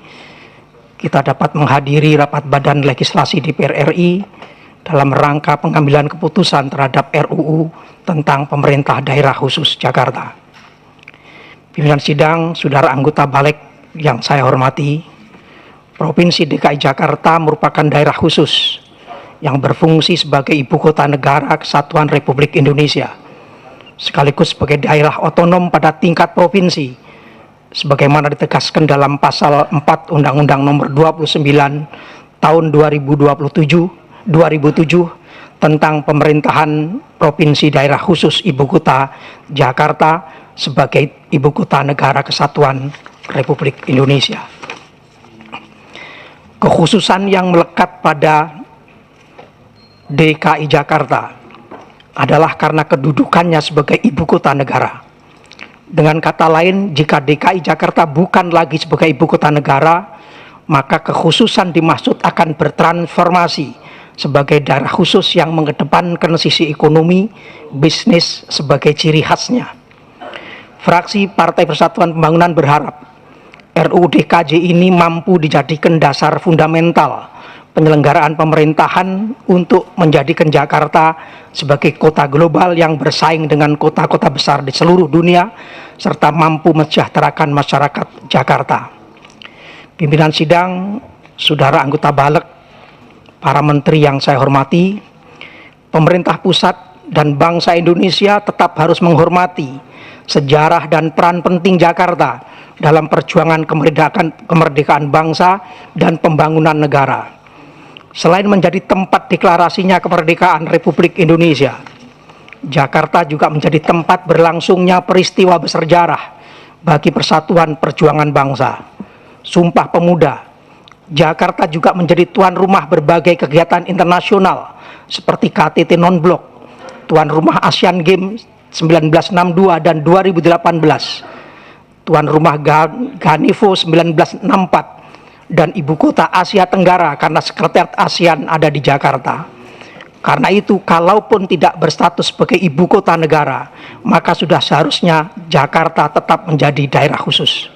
kita dapat menghadiri rapat Badan Legislasi DPR RI dalam rangka pengambilan keputusan terhadap RUU tentang Pemerintah Daerah Khusus Jakarta. Pimpinan sidang, saudara anggota Balik yang saya hormati, Provinsi DKI Jakarta merupakan daerah khusus yang berfungsi sebagai ibu kota negara Kesatuan Republik Indonesia, sekaligus sebagai daerah otonom pada tingkat provinsi, sebagaimana ditegaskan dalam pasal 4 Undang-Undang Nomor 29 Tahun 2007 tentang Pemerintahan Provinsi Daerah Khusus Ibu Kota Jakarta sebagai Ibu Kota Negara Kesatuan Republik Indonesia. Kekhususan yang melekat pada DKI Jakarta adalah karena kedudukannya sebagai ibu kota negara. Dengan kata lain, jika DKI Jakarta bukan lagi sebagai ibu kota negara, maka kekhususan dimaksud akan bertransformasi sebagai daerah khusus yang mengedepankan sisi ekonomi, bisnis sebagai ciri khasnya. Fraksi Partai Persatuan Pembangunan berharap RUU DKJ ini mampu dijadikan dasar fundamental penyelenggaraan pemerintahan untuk menjadikan Jakarta sebagai kota global yang bersaing dengan kota-kota besar di seluruh dunia serta mampu mensejahterakan masyarakat Jakarta. Pimpinan sidang, saudara anggota Balik, para menteri yang saya hormati, pemerintah pusat dan bangsa Indonesia tetap harus menghormati sejarah dan peran penting Jakarta dalam perjuangan kemerdekaan bangsa dan pembangunan negara. Selain menjadi tempat deklarasinya kemerdekaan Republik Indonesia, Jakarta juga menjadi tempat berlangsungnya peristiwa bersejarah bagi persatuan perjuangan bangsa. Sumpah Pemuda, Jakarta juga menjadi tuan rumah berbagai kegiatan internasional seperti KTT Non-Blok, tuan rumah Asian Games 1962 dan 2018, tuan rumah Ganevo 1964, dan ibu kota Asia Tenggara karena sekretariat ASEAN ada di Jakarta. Karena itu, kalaupun tidak berstatus sebagai ibu kota negara, maka sudah seharusnya Jakarta tetap menjadi daerah khusus.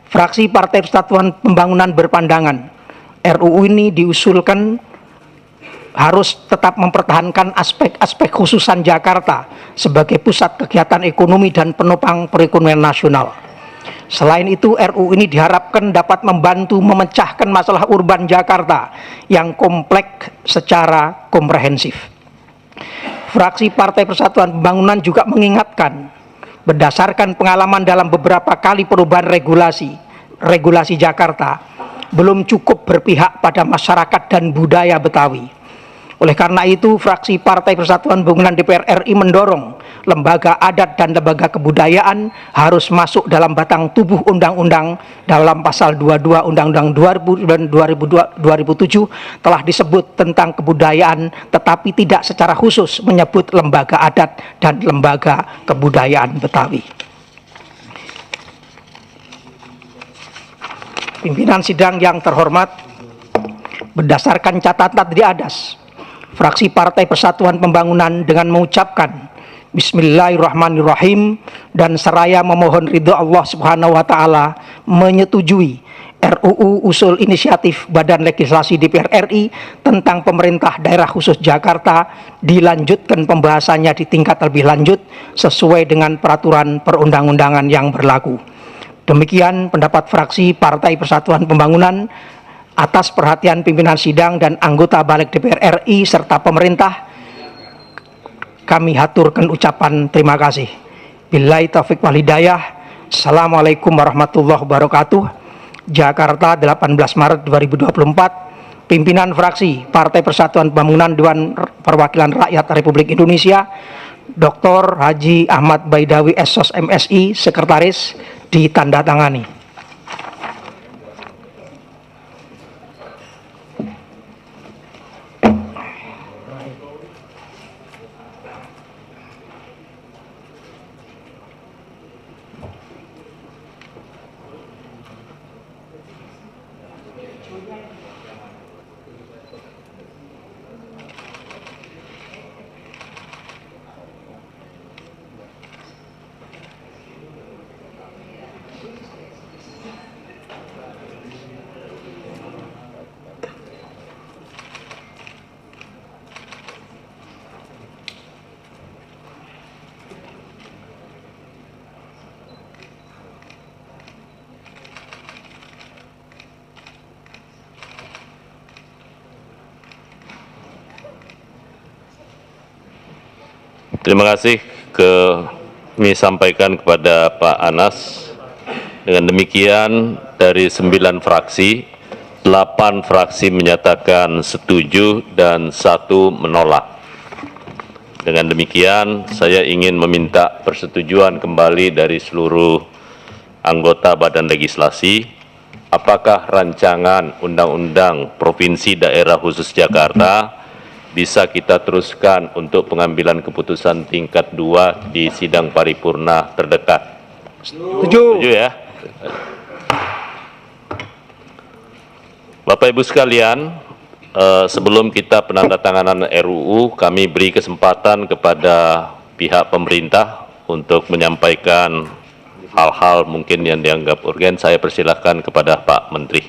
Fraksi Partai Persatuan Pembangunan berpandangan RUU ini diusulkan harus tetap mempertahankan aspek-aspek khususan Jakarta sebagai pusat kegiatan ekonomi dan penopang perekonomian nasional. Selain itu, RUU ini diharapkan dapat membantu memecahkan masalah urban Jakarta yang kompleks secara komprehensif. Fraksi Partai Persatuan Pembangunan juga mengingatkan, berdasarkan pengalaman dalam beberapa kali perubahan regulasi Jakarta, belum cukup berpihak pada masyarakat dan budaya Betawi. Oleh karena itu, fraksi Partai Persatuan Pembangunan DPR RI mendorong lembaga adat dan lembaga kebudayaan harus masuk dalam batang tubuh undang-undang. Dalam pasal 22 Undang-Undang 2007 telah disebut tentang kebudayaan, tetapi tidak secara khusus menyebut lembaga adat dan lembaga kebudayaan Betawi. Pimpinan sidang yang terhormat, berdasarkan catatan di atas, fraksi Partai Persatuan Pembangunan dengan mengucapkan Bismillahirrahmanirrahim dan seraya memohon ridho Allah Subhanahu wa Ta'ala menyetujui RUU usul inisiatif Badan Legislasi DPR RI tentang pemerintah daerah khusus Jakarta dilanjutkan pembahasannya di tingkat lebih lanjut sesuai dengan peraturan perundang-undangan yang berlaku. Demikian pendapat fraksi Partai Persatuan Pembangunan. Atas perhatian pimpinan sidang dan anggota Balik DPR RI serta pemerintah, kami haturkan ucapan terima kasih. Billahi taufiq wal hidayah. Assalamualaikum warahmatullahi wabarakatuh. Jakarta, 18 Maret 2024. Pimpinan fraksi Partai Persatuan Pembangunan Dewan Perwakilan Rakyat Republik Indonesia, Dr. Haji Ahmad Baidawi SOS MSI, Sekretaris, ditandatangani. Terima kasih kami sampaikan kepada Pak Anas. Dengan demikian dari 9 fraksi, 8 fraksi menyatakan setuju dan 1 menolak. Dengan demikian saya ingin meminta persetujuan kembali dari seluruh anggota Badan Legislasi. Apakah rancangan Undang-Undang Provinsi Daerah Khusus Jakarta bisa kita teruskan untuk pengambilan keputusan tingkat 2 di sidang paripurna terdekat? Setuju. Setuju ya? Bapak Ibu sekalian, sebelum kita penandatanganan RUU, kami beri kesempatan kepada pihak pemerintah untuk menyampaikan hal-hal mungkin yang dianggap urgen. Saya persilahkan kepada Pak Menteri.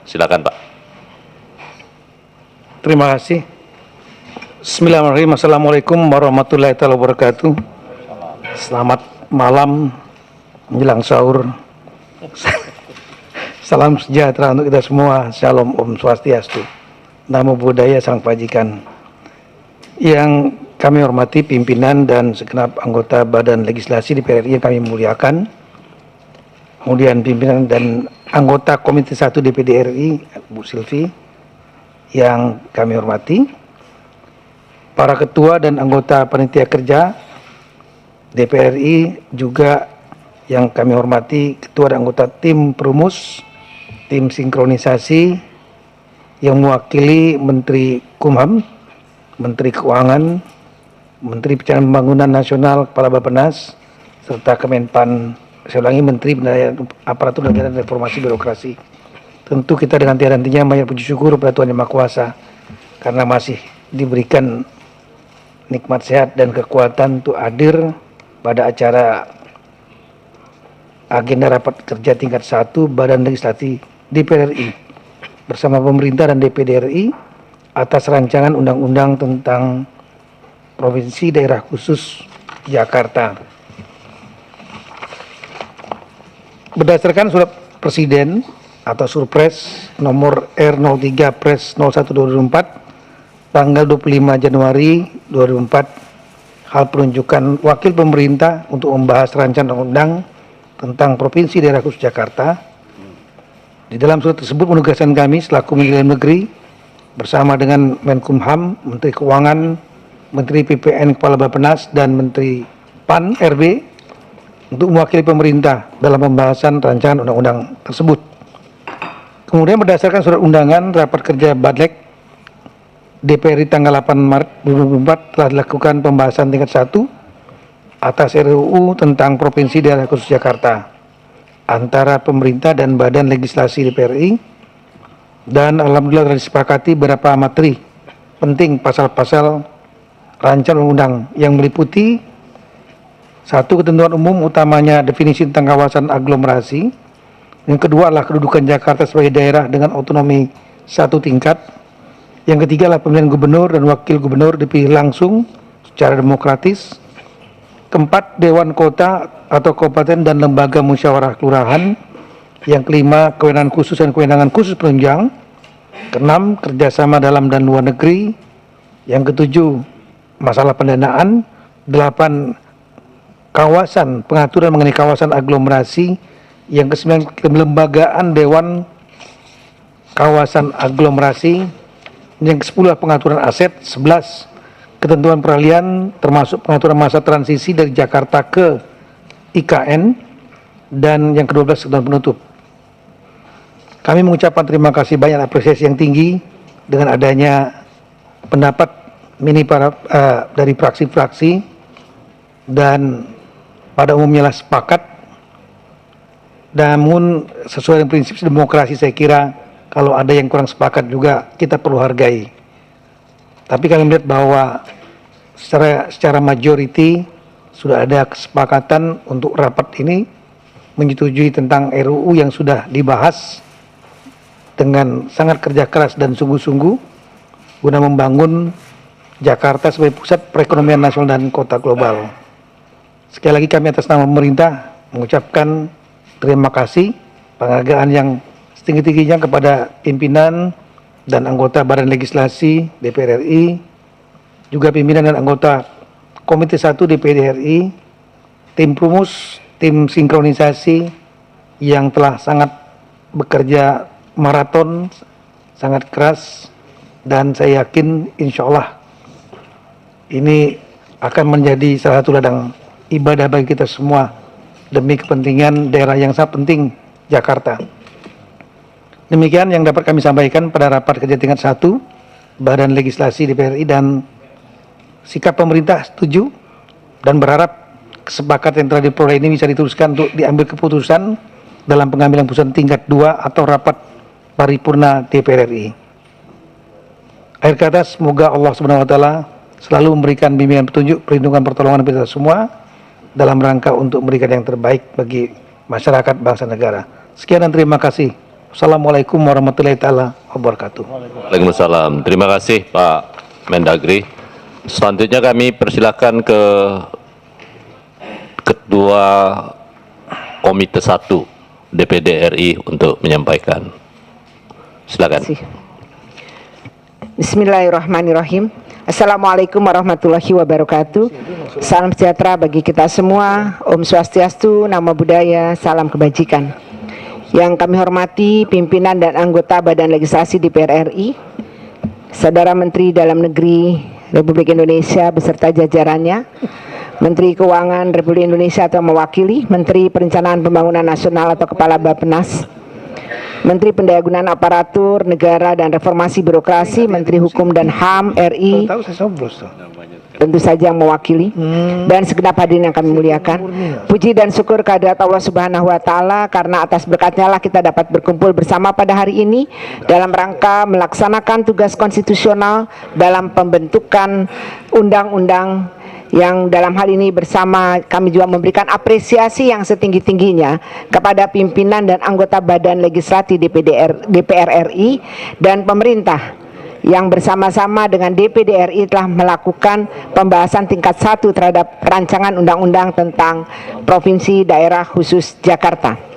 Silakan Pak. Terima kasih. Bismillahirrahmanirrahim. Assalamualaikum warahmatullahi wabarakatuh. Selamat malam menjelang sahur. Salam sejahtera untuk kita semua. Shalom, Om Swastiastu. Namo Buddhaya, Sang Pajikan. Yang kami hormati pimpinan dan segenap anggota Badan Legislasi DPR RI yang kami muliakan. Kemudian pimpinan dan anggota Komisi 1 DPD RI, Bu Silvi, yang kami hormati. Para ketua dan anggota panitia kerja DPR RI juga yang kami hormati, ketua dan anggota tim perumus, tim sinkronisasi yang mewakili Menteri Kumham, Menteri Keuangan, Menteri Perencanaan Pembangunan Nasional, Kepala Bappenas, serta Kemenpan, saya ulangi, Menteri Aparatur Negara dan Reformasi Birokrasi. Tentu kita dengan tiada hentinya banyak puji syukur kepada Tuhan Yang Maha Kuasa karena masih diberikan nikmat sehat dan kekuatan untuk hadir pada acara agenda rapat kerja tingkat 1 Badan Legislasi DPR RI bersama pemerintah dan DPD RI atas rancangan undang-undang tentang Provinsi Daerah Khusus Jakarta. Berdasarkan surat Presiden atau Surpres nomor R03 Pres 01/2004 tanggal 25 Januari 2004, hal penunjukan wakil pemerintah untuk membahas rancangan undang-undang tentang Provinsi Daerah Khusus Jakarta. Di dalam surat tersebut menugaskan kami selaku Menteri Dalam Negeri bersama dengan Menkumham, Menteri Keuangan, Menteri PPN, Kepala Bappenas, dan Menteri PAN RB untuk mewakili pemerintah dalam pembahasan rancangan undang-undang tersebut. Kemudian berdasarkan surat undangan rapat kerja Badlek DPR RI tanggal 8 Maret 2024 telah dilakukan pembahasan tingkat 1 atas RUU tentang Provinsi Daerah Khusus Jakarta antara pemerintah dan Badan Legislasi DPR RI, dan alhamdulillah telah disepakati beberapa materi penting pasal-pasal rancangan undang yang meliputi: 1. Ketentuan umum utamanya definisi tentang kawasan aglomerasi, Yang kedua adalah kedudukan Jakarta sebagai daerah dengan otonomi satu tingkat. Yang ketiga adalah pemilihan gubernur dan wakil gubernur dipilih langsung secara demokratis. Keempat, Dewan Kota atau Kabupaten dan Lembaga Musyawarah Kelurahan. Yang kelima, kewenangan khusus dan kewenangan khusus penunjang. Keenam, kerjasama dalam dan luar negeri. Yang ketujuh, masalah pendanaan. 8, kawasan, pengaturan mengenai kawasan aglomerasi. Yang kesembilan, kelembagaan Dewan Kawasan Aglomerasi. Yang ke-10, pengaturan aset. 11, ketentuan peralihan termasuk pengaturan masa transisi dari Jakarta ke IKN. Dan yang ke-12, ketentuan penutup. Kami mengucapkan terima kasih banyak, apresiasi yang tinggi dengan adanya pendapat mini dari fraksi-fraksi, dan pada umumnya lah sepakat. Namun sesuai dengan prinsip demokrasi, saya kira kalau ada yang kurang sepakat juga kita perlu hargai. Tapi kami melihat bahwa secara majority sudah ada kesepakatan untuk rapat ini menyetujui tentang RUU yang sudah dibahas dengan sangat kerja keras dan sungguh-sungguh guna membangun Jakarta sebagai pusat perekonomian nasional dan kota global. Sekali lagi kami atas nama pemerintah mengucapkan terima kasih, penghargaan yang setinggi-tingginya kepada pimpinan dan anggota Badan Legislasi DPR RI, juga pimpinan dan anggota Komite 1 DPR RI, tim Prumus, tim sinkronisasi yang telah sangat bekerja maraton, sangat keras, dan saya yakin insya Allah ini akan menjadi salah satu ladang ibadah bagi kita semua demi kepentingan daerah yang sangat penting, Jakarta. Demikian yang dapat kami sampaikan pada rapat kerja tingkat 1 Badan Legislasi DPR RI, dan sikap pemerintah setuju dan berharap kesepakatan yang telah diperoleh ini bisa diteruskan untuk diambil keputusan dalam pengambilan keputusan tingkat 2 atau rapat paripurna DPR RI. Akhir kata, semoga Allah SWT selalu memberikan bimbingan petunjuk, perlindungan, pertolongan kepada kita semua dalam rangka untuk memberikan yang terbaik bagi masyarakat bangsa negara. Sekian dan terima kasih. Assalamualaikum warahmatullahi taala wabarakatuh. Waalaikumsalam. Terima kasih Pak Mendagri. Selanjutnya kami persilakan ke Ketua Komite 1 DPD RI untuk menyampaikan. Silakan. Bismillahirrahmanirrahim. Assalamualaikum warahmatullahi wabarakatuh. Salam sejahtera bagi kita semua. Om Swastiastu, Namo Buddhaya, salam kebajikan. Yang kami hormati pimpinan dan anggota Badan Legislasi DPR RI, Saudara Menteri Dalam Negeri Republik Indonesia beserta jajarannya, Menteri Keuangan Republik Indonesia atau mewakili, Menteri Perencanaan Pembangunan Nasional atau Kepala Bappenas, Menteri Pendayagunaan Aparatur Negara dan Reformasi Birokrasi, Menteri Hukum dan HAM RI, tentu saja yang mewakili, dan segenap hadirin yang kami muliakan. Puji dan syukur kehadirat Allah Subhanahu wa Ta'ala, karena atas berkatnya lah kita dapat berkumpul bersama pada hari ini dalam rangka melaksanakan tugas konstitusional dalam pembentukan undang-undang, yang dalam hal ini bersama kami juga memberikan apresiasi yang setinggi-tingginya kepada pimpinan dan anggota Badan Legislasi DPR RI dan pemerintah yang bersama-sama dengan DPD RI telah melakukan pembahasan tingkat 1 terhadap rancangan undang-undang tentang Provinsi Daerah Khusus Jakarta.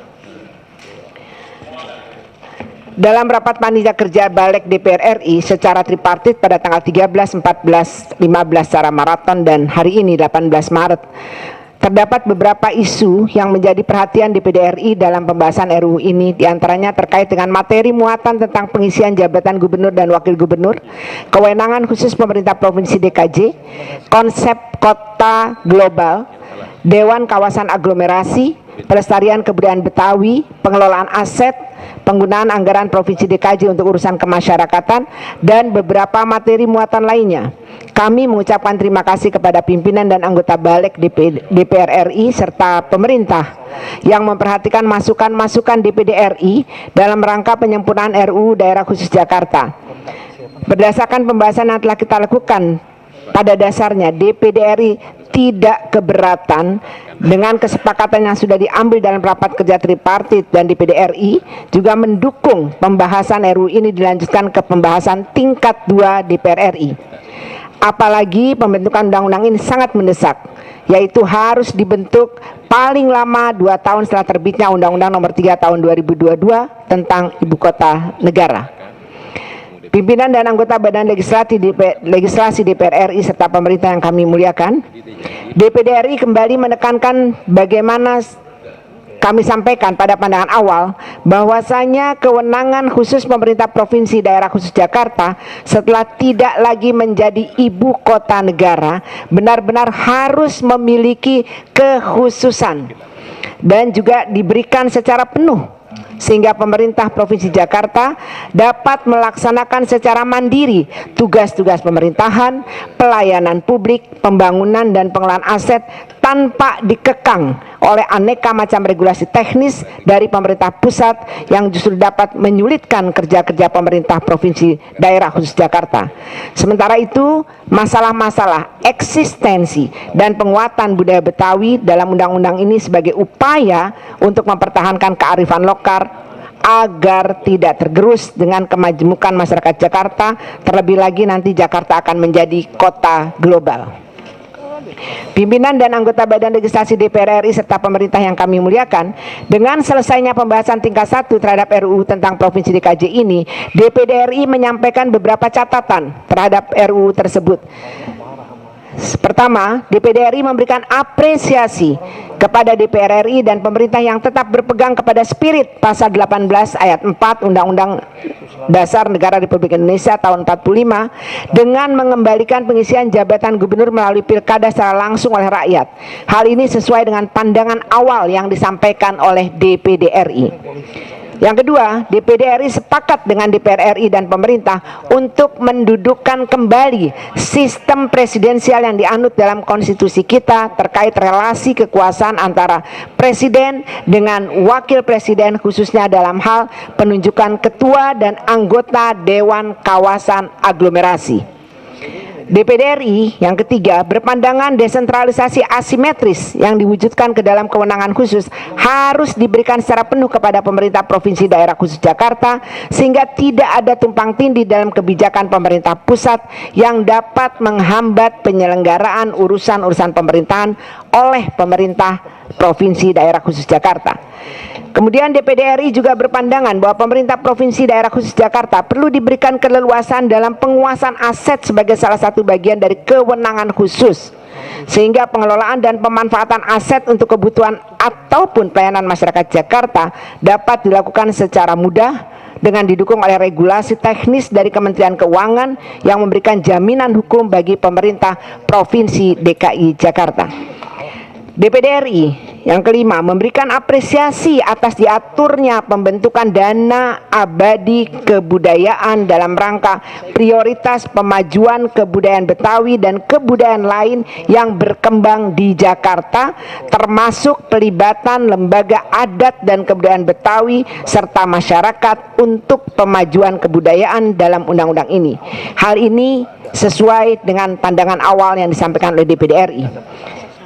Dalam rapat panitia kerja Balik DPR RI secara tripartit pada tanggal 13, 14, 15 secara maraton dan hari ini 18 Maret, terdapat beberapa isu yang menjadi perhatian DPD RI dalam pembahasan RUU ini, diantaranya terkait dengan materi muatan tentang pengisian jabatan gubernur dan wakil gubernur, kewenangan khusus pemerintah Provinsi DKJ, konsep kota global, Dewan Kawasan Aglomerasi, pelestarian kebudayaan Betawi, pengelolaan aset, penggunaan anggaran Provinsi DKJ untuk urusan kemasyarakatan, dan beberapa materi muatan lainnya. Kami mengucapkan terima kasih kepada pimpinan dan anggota Balik DPR RI serta pemerintah yang memperhatikan masukan-masukan DPD RI dalam rangka penyempurnaan RUU Daerah Khusus Jakarta. Berdasarkan pembahasan yang telah kita lakukan, pada dasarnya DPD RI tidak keberatan dengan kesepakatan yang sudah diambil dalam rapat kerja tripartit dan DPD RI, juga mendukung pembahasan RUU ini dilanjutkan ke pembahasan tingkat 2 DPR RI. Apalagi pembentukan undang-undang ini sangat mendesak, yaitu harus dibentuk paling lama 2 tahun setelah terbitnya Undang-Undang Nomor 3 Tahun 2022 tentang Ibu Kota Negara. Pimpinan dan anggota Badan Legislasi DPR RI serta pemerintah yang kami muliakan, DPD RI kembali menekankan bagaimana kami sampaikan pada pandangan awal bahwasanya kewenangan khusus pemerintah provinsi daerah khusus Jakarta setelah tidak lagi menjadi ibu kota negara benar-benar harus memiliki kekhususan dan juga diberikan secara penuh, sehingga pemerintah Provinsi Jakarta dapat melaksanakan secara mandiri tugas-tugas pemerintahan, pelayanan publik, pembangunan dan pengelolaan aset tanpa dikekang oleh aneka macam regulasi teknis dari pemerintah pusat yang justru dapat menyulitkan kerja-kerja pemerintah Provinsi Daerah Khusus Jakarta. Sementara itu, masalah-masalah eksistensi dan penguatan budaya Betawi dalam undang-undang ini sebagai upaya untuk mempertahankan kearifan lokal agar tidak tergerus dengan kemajemukan masyarakat Jakarta, terlebih lagi nanti Jakarta akan menjadi kota global. Pimpinan dan anggota Badan Legislasi DPR RI serta pemerintah yang kami muliakan, dengan selesainya pembahasan tingkat 1 terhadap RUU tentang Provinsi DKJ ini, DPD RI menyampaikan beberapa catatan terhadap RUU tersebut. Pertama, DPD RI memberikan apresiasi kepada DPR RI dan pemerintah yang tetap berpegang kepada spirit pasal 18 ayat 4 Undang-Undang Dasar Negara Republik Indonesia tahun 45 dengan mengembalikan pengisian jabatan gubernur melalui pilkada secara langsung oleh rakyat. Hal ini sesuai dengan pandangan awal yang disampaikan oleh DPD RI. Yang kedua, DPD RI sepakat dengan DPR RI dan pemerintah untuk mendudukkan kembali sistem presidensial yang dianut dalam konstitusi kita terkait relasi kekuasaan antara presiden dengan wakil presiden, khususnya dalam hal penunjukan ketua dan anggota Dewan Kawasan Aglomerasi. DPD RI yang ketiga berpandangan desentralisasi asimetris yang diwujudkan ke dalam kewenangan khusus harus diberikan secara penuh kepada pemerintah Provinsi Daerah Khusus Jakarta, sehingga tidak ada tumpang tindih dalam kebijakan pemerintah pusat yang dapat menghambat penyelenggaraan urusan-urusan pemerintahan oleh pemerintah Provinsi Daerah Khusus Jakarta. Kemudian DPD RI juga berpandangan bahwa pemerintah Provinsi Daerah Khusus Jakarta perlu diberikan keleluasan dalam penguasaan aset sebagai salah satu bagian dari kewenangan khusus, sehingga pengelolaan dan pemanfaatan aset untuk kebutuhan ataupun pelayanan masyarakat Jakarta dapat dilakukan secara mudah dengan didukung oleh regulasi teknis dari Kementerian Keuangan yang memberikan jaminan hukum bagi pemerintah Provinsi DKI Jakarta. DPD RI yang kelima memberikan apresiasi atas diaturnya pembentukan dana abadi kebudayaan dalam rangka prioritas pemajuan kebudayaan Betawi dan kebudayaan lain yang berkembang di Jakarta, termasuk pelibatan lembaga adat dan kebudayaan Betawi serta masyarakat untuk pemajuan kebudayaan dalam undang-undang ini. Hal ini sesuai dengan pandangan awal yang disampaikan oleh DPD RI.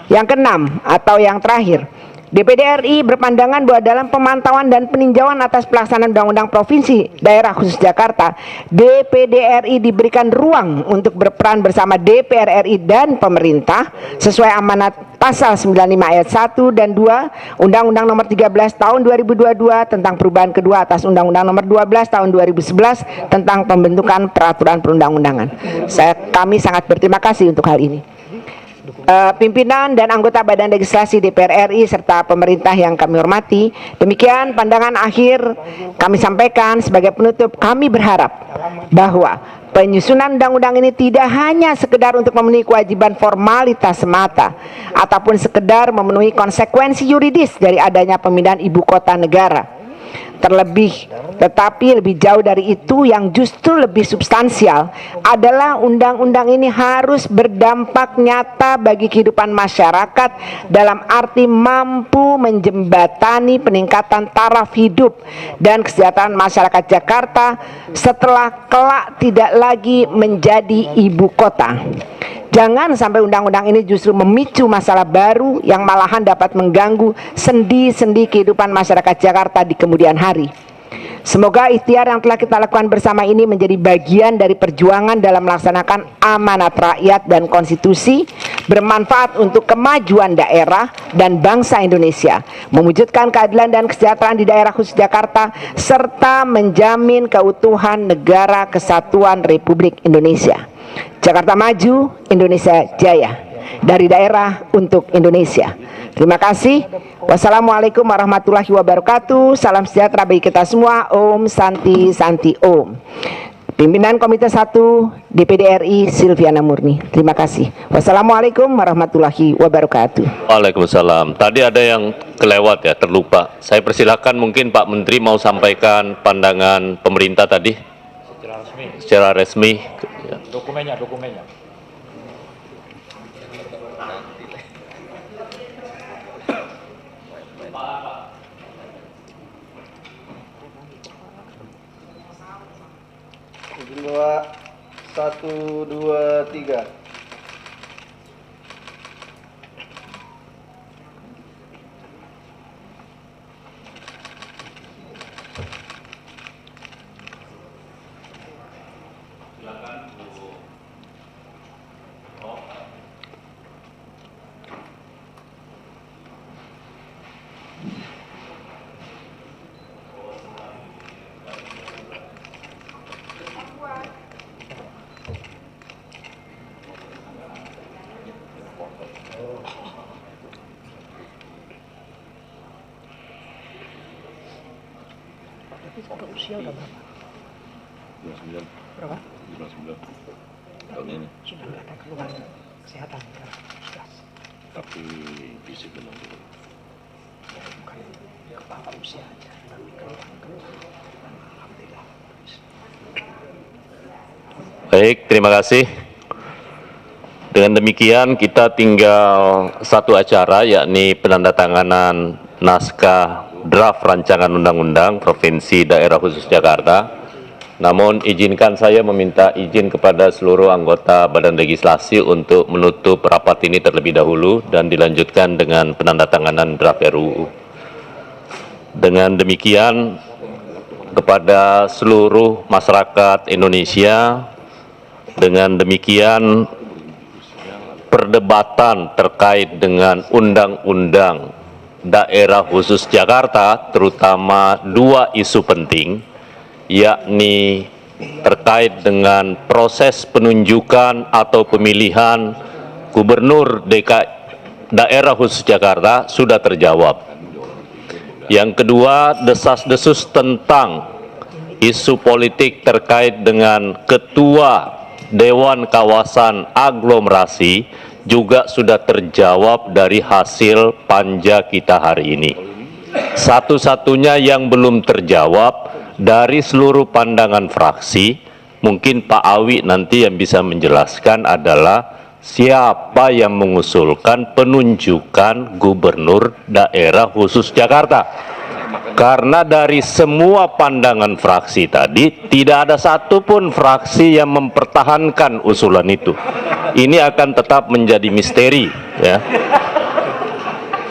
Yang keenam atau yang terakhir, DPD RI berpandangan bahwa dalam pemantauan dan peninjauan atas pelaksanaan Undang-Undang Provinsi Daerah Khusus Jakarta, DPD RI diberikan ruang untuk berperan bersama DPR RI dan pemerintah sesuai amanat pasal 95 ayat 1 dan 2 Undang-Undang Nomor 13 Tahun 2022 tentang perubahan kedua atas Undang-Undang Nomor 12 Tahun 2011 tentang pembentukan peraturan perundang-undangan. Kami sangat berterima kasih untuk hal ini. Pimpinan dan anggota Badan Legislasi DPR RI serta pemerintah yang kami hormati, demikian pandangan akhir kami sampaikan. Sebagai penutup, kami berharap bahwa penyusunan undang-undang ini tidak hanya sekedar untuk memenuhi kewajiban formalitas semata ataupun sekedar memenuhi konsekuensi yuridis dari adanya pemindahan ibu kota negara. Tetapi lebih jauh dari itu, yang justru lebih substansial adalah undang-undang ini harus berdampak nyata bagi kehidupan masyarakat dalam arti mampu menjembatani peningkatan taraf hidup dan kesejahteraan masyarakat Jakarta setelah kelak tidak lagi menjadi ibu kota. Jangan sampai undang-undang ini justru memicu masalah baru yang malahan dapat mengganggu sendi-sendi kehidupan masyarakat Jakarta di kemudian hari. Semoga ikhtiar yang telah kita lakukan bersama ini menjadi bagian dari perjuangan dalam melaksanakan amanat rakyat dan konstitusi, bermanfaat untuk kemajuan daerah dan bangsa Indonesia, mewujudkan keadilan dan kesejahteraan di daerah khusus Jakarta, serta menjamin keutuhan negara kesatuan Republik Indonesia. Jakarta maju, Indonesia jaya. Dari daerah untuk Indonesia. Terima kasih. Wassalamualaikum warahmatullahi wabarakatuh. Salam sejahtera bagi kita semua. Om Santi Santi Om. Pimpinan Komite 1 DPD RI Silviana Murni. Terima kasih. Wassalamualaikum warahmatullahi wabarakatuh. Waalaikumsalam. Tadi ada yang kelewat ya, terlupa. Saya persilakan mungkin Pak Menteri mau sampaikan pandangan pemerintah tadi. Secara resmi. Dokumennya. 1, 2, 3. Usia udah berapa? 29. Berapa? 59. Tahun ini. Sudah nggak ada keluhan kesehatan kan? Sudah. Tapi fisik belum. Bukan kepala usia aja, tapi keluhan. Alhamdulillah. Baik, terima kasih. Dengan demikian kita tinggal satu acara, yakni penandatanganan naskah draft rancangan undang-undang Provinsi Daerah Khusus Jakarta. Namun izinkan saya meminta izin kepada seluruh anggota Badan Legislasi untuk menutup rapat ini terlebih dahulu dan dilanjutkan dengan penandatanganan draft RUU. Dengan demikian, kepada seluruh masyarakat Indonesia, dengan demikian perdebatan terkait dengan Undang-Undang Daerah Khusus Jakarta, terutama dua isu penting, yakni terkait dengan proses penunjukan atau pemilihan Gubernur DKI Daerah Khusus Jakarta sudah terjawab. Yang kedua, desas-desus tentang isu politik terkait dengan Ketua Dewan Kawasan Aglomerasi juga sudah terjawab dari hasil panja kita hari ini. Satu-satunya yang belum terjawab dari seluruh pandangan fraksi, mungkin Pak Awi nanti yang bisa menjelaskan adalah siapa yang mengusulkan penunjukan Gubernur Daerah Khusus Jakarta. Karena dari semua pandangan fraksi tadi, tidak ada satupun fraksi yang mempertahankan usulan itu. Ini akan tetap menjadi misteri, ya.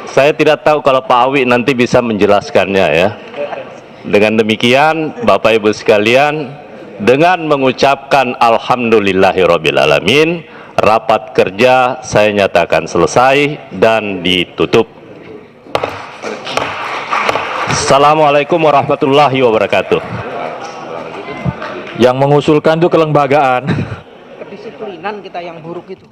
Saya tidak tahu kalau Pak Awi nanti bisa menjelaskannya, ya. Dengan demikian, Bapak Ibu sekalian, dengan mengucapkan Alhamdulillahirrabbilalamin, rapat kerja saya nyatakan selesai dan ditutup. Assalamualaikum warahmatullahi wabarakatuh. Yang mengusulkan itu kelembagaan. Kedisiplinan kita yang buruk itu.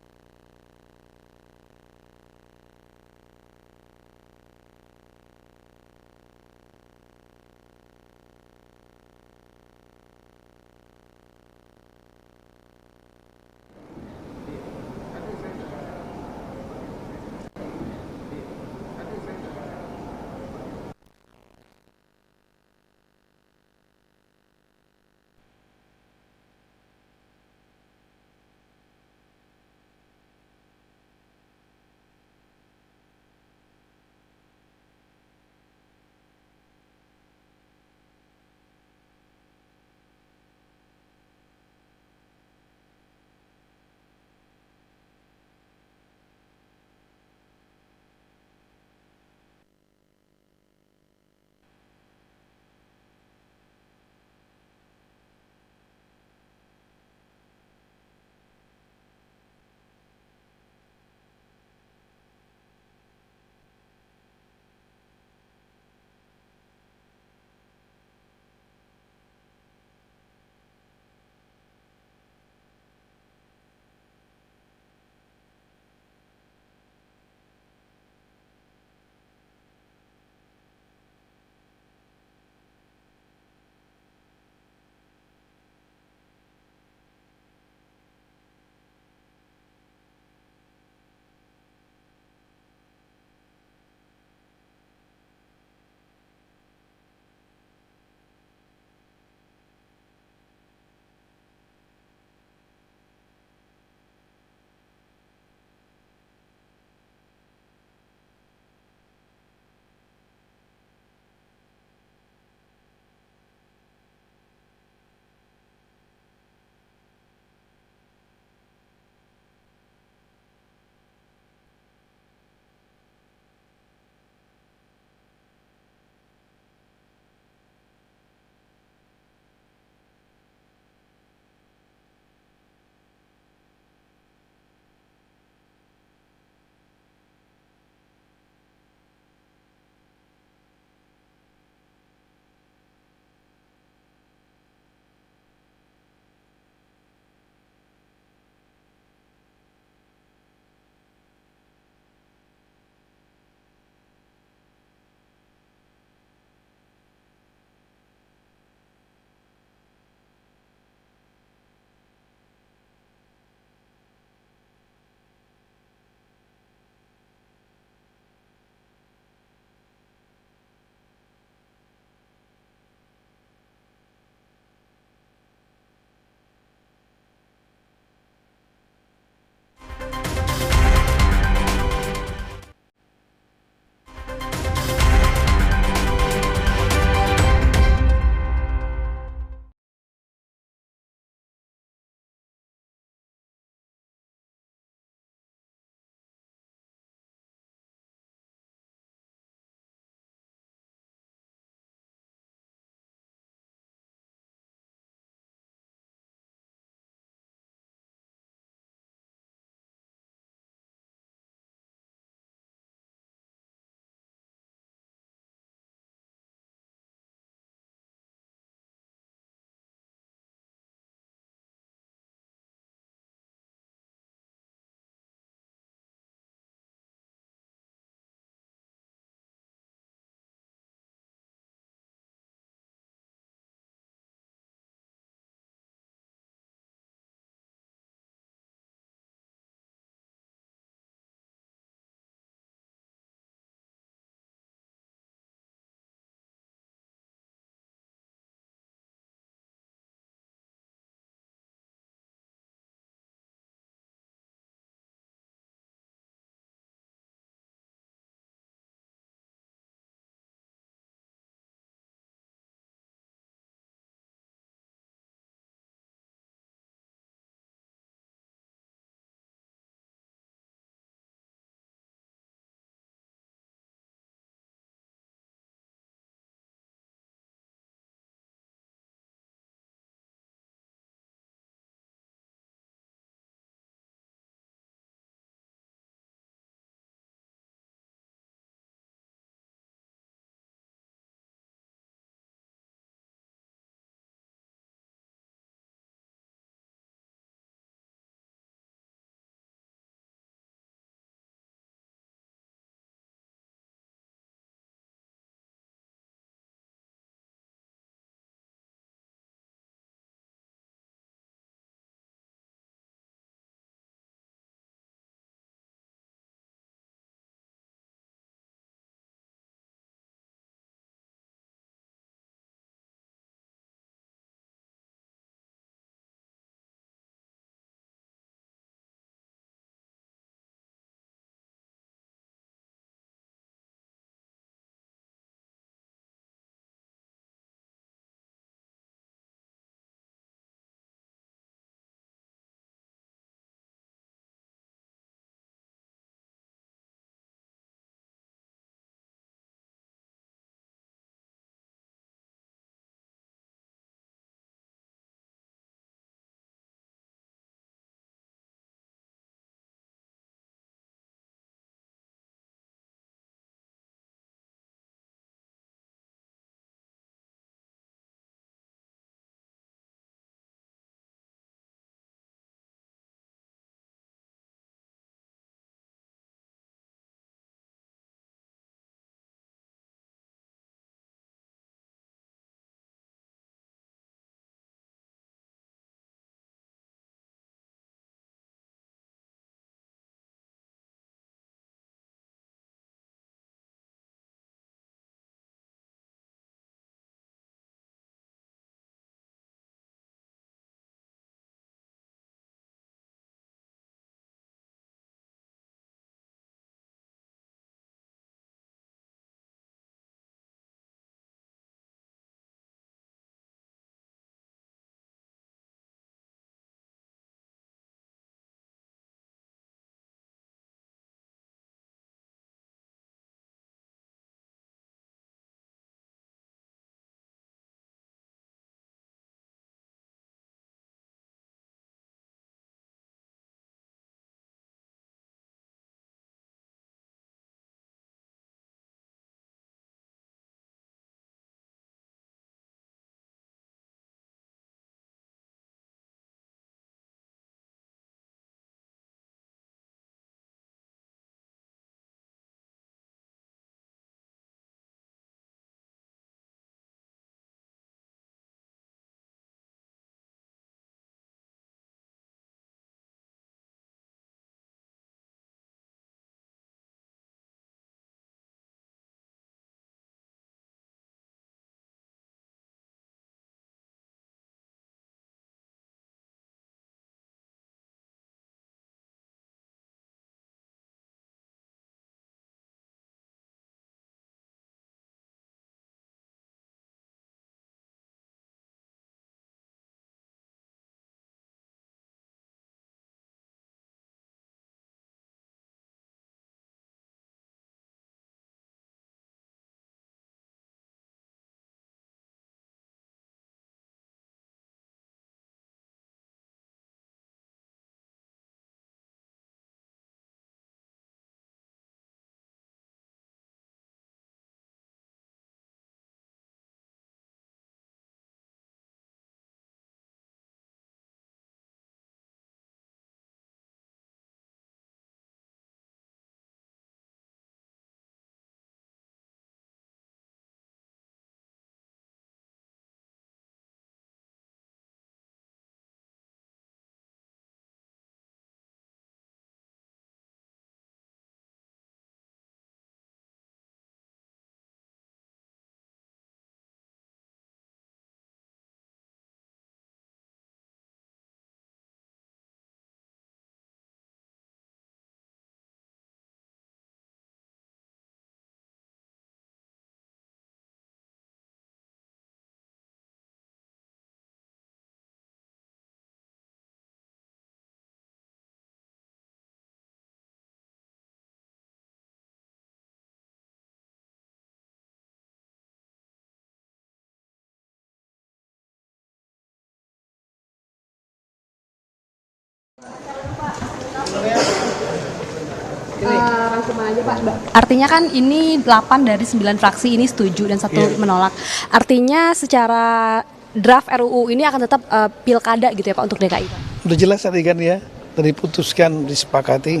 Rangkuman aja Pak. Artinya kan ini 8 dari 9 fraksi ini setuju dan 1 menolak. Artinya secara draft RUU ini akan tetap pilkada gitu ya Pak untuk DKI Pak? Udah jelas tadi kan ya, tadi putuskan disepakati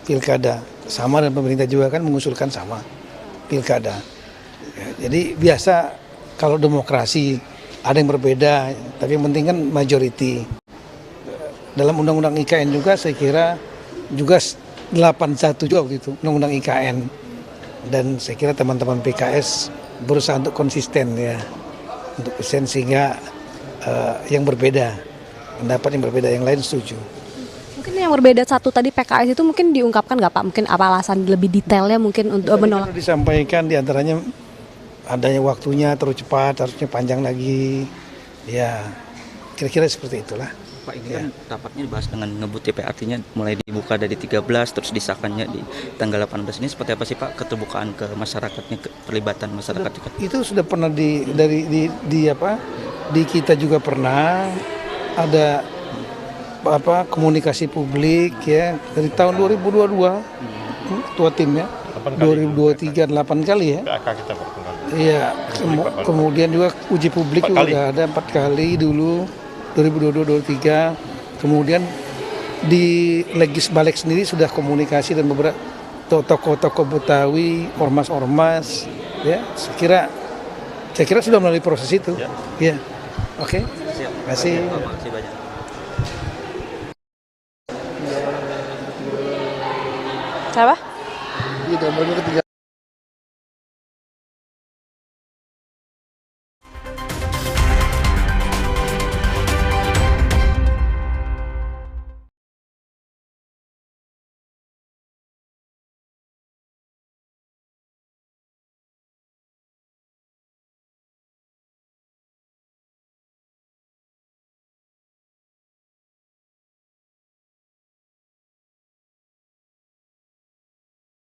pilkada. Sama dan pemerintah juga kan mengusulkan sama pilkada. Ya, jadi biasa kalau demokrasi ada yang berbeda, tapi yang penting kan majority. Dalam Undang-Undang IKN juga saya kira juga 81 juga gitu, Undang-Undang IKN. Dan saya kira teman-teman PKS berusaha untuk konsisten ya, untuk konsisten sehingga yang berbeda, pendapat yang berbeda yang lain setuju. Mungkin yang berbeda satu tadi PKS itu mungkin diungkapkan nggak Pak? Mungkin apa alasan lebih detailnya mungkin untuk menolak? Disampaikan diantaranya adanya waktunya terlalu cepat, harusnya panjang lagi, ya kira-kira seperti itulah. Pak, ini kan rapatnya dibahas dengan ngebut ya Pak, artinya mulai dibuka dari 13 terus disahkannya di tanggal 18 ini seperti apa sih Pak keterbukaan ke masyarakatnya, perlibatan masyarakat juga? Itu sudah pernah di kita juga pernah ada komunikasi publik ya dari tahun 2022 ketua timnya 2023 8 kali ya. Iya, kemudian juga uji publik juga ada 4 kali dulu 2022-2023. Kemudian di Balik sendiri sudah komunikasi dan beberapa tokoh-tokoh Betawi, ormas-ormas ya. Saya kira sudah melalui proses itu. Ya. Oke. Terima kasih. Siapa? Iya, gambarnya ketiga.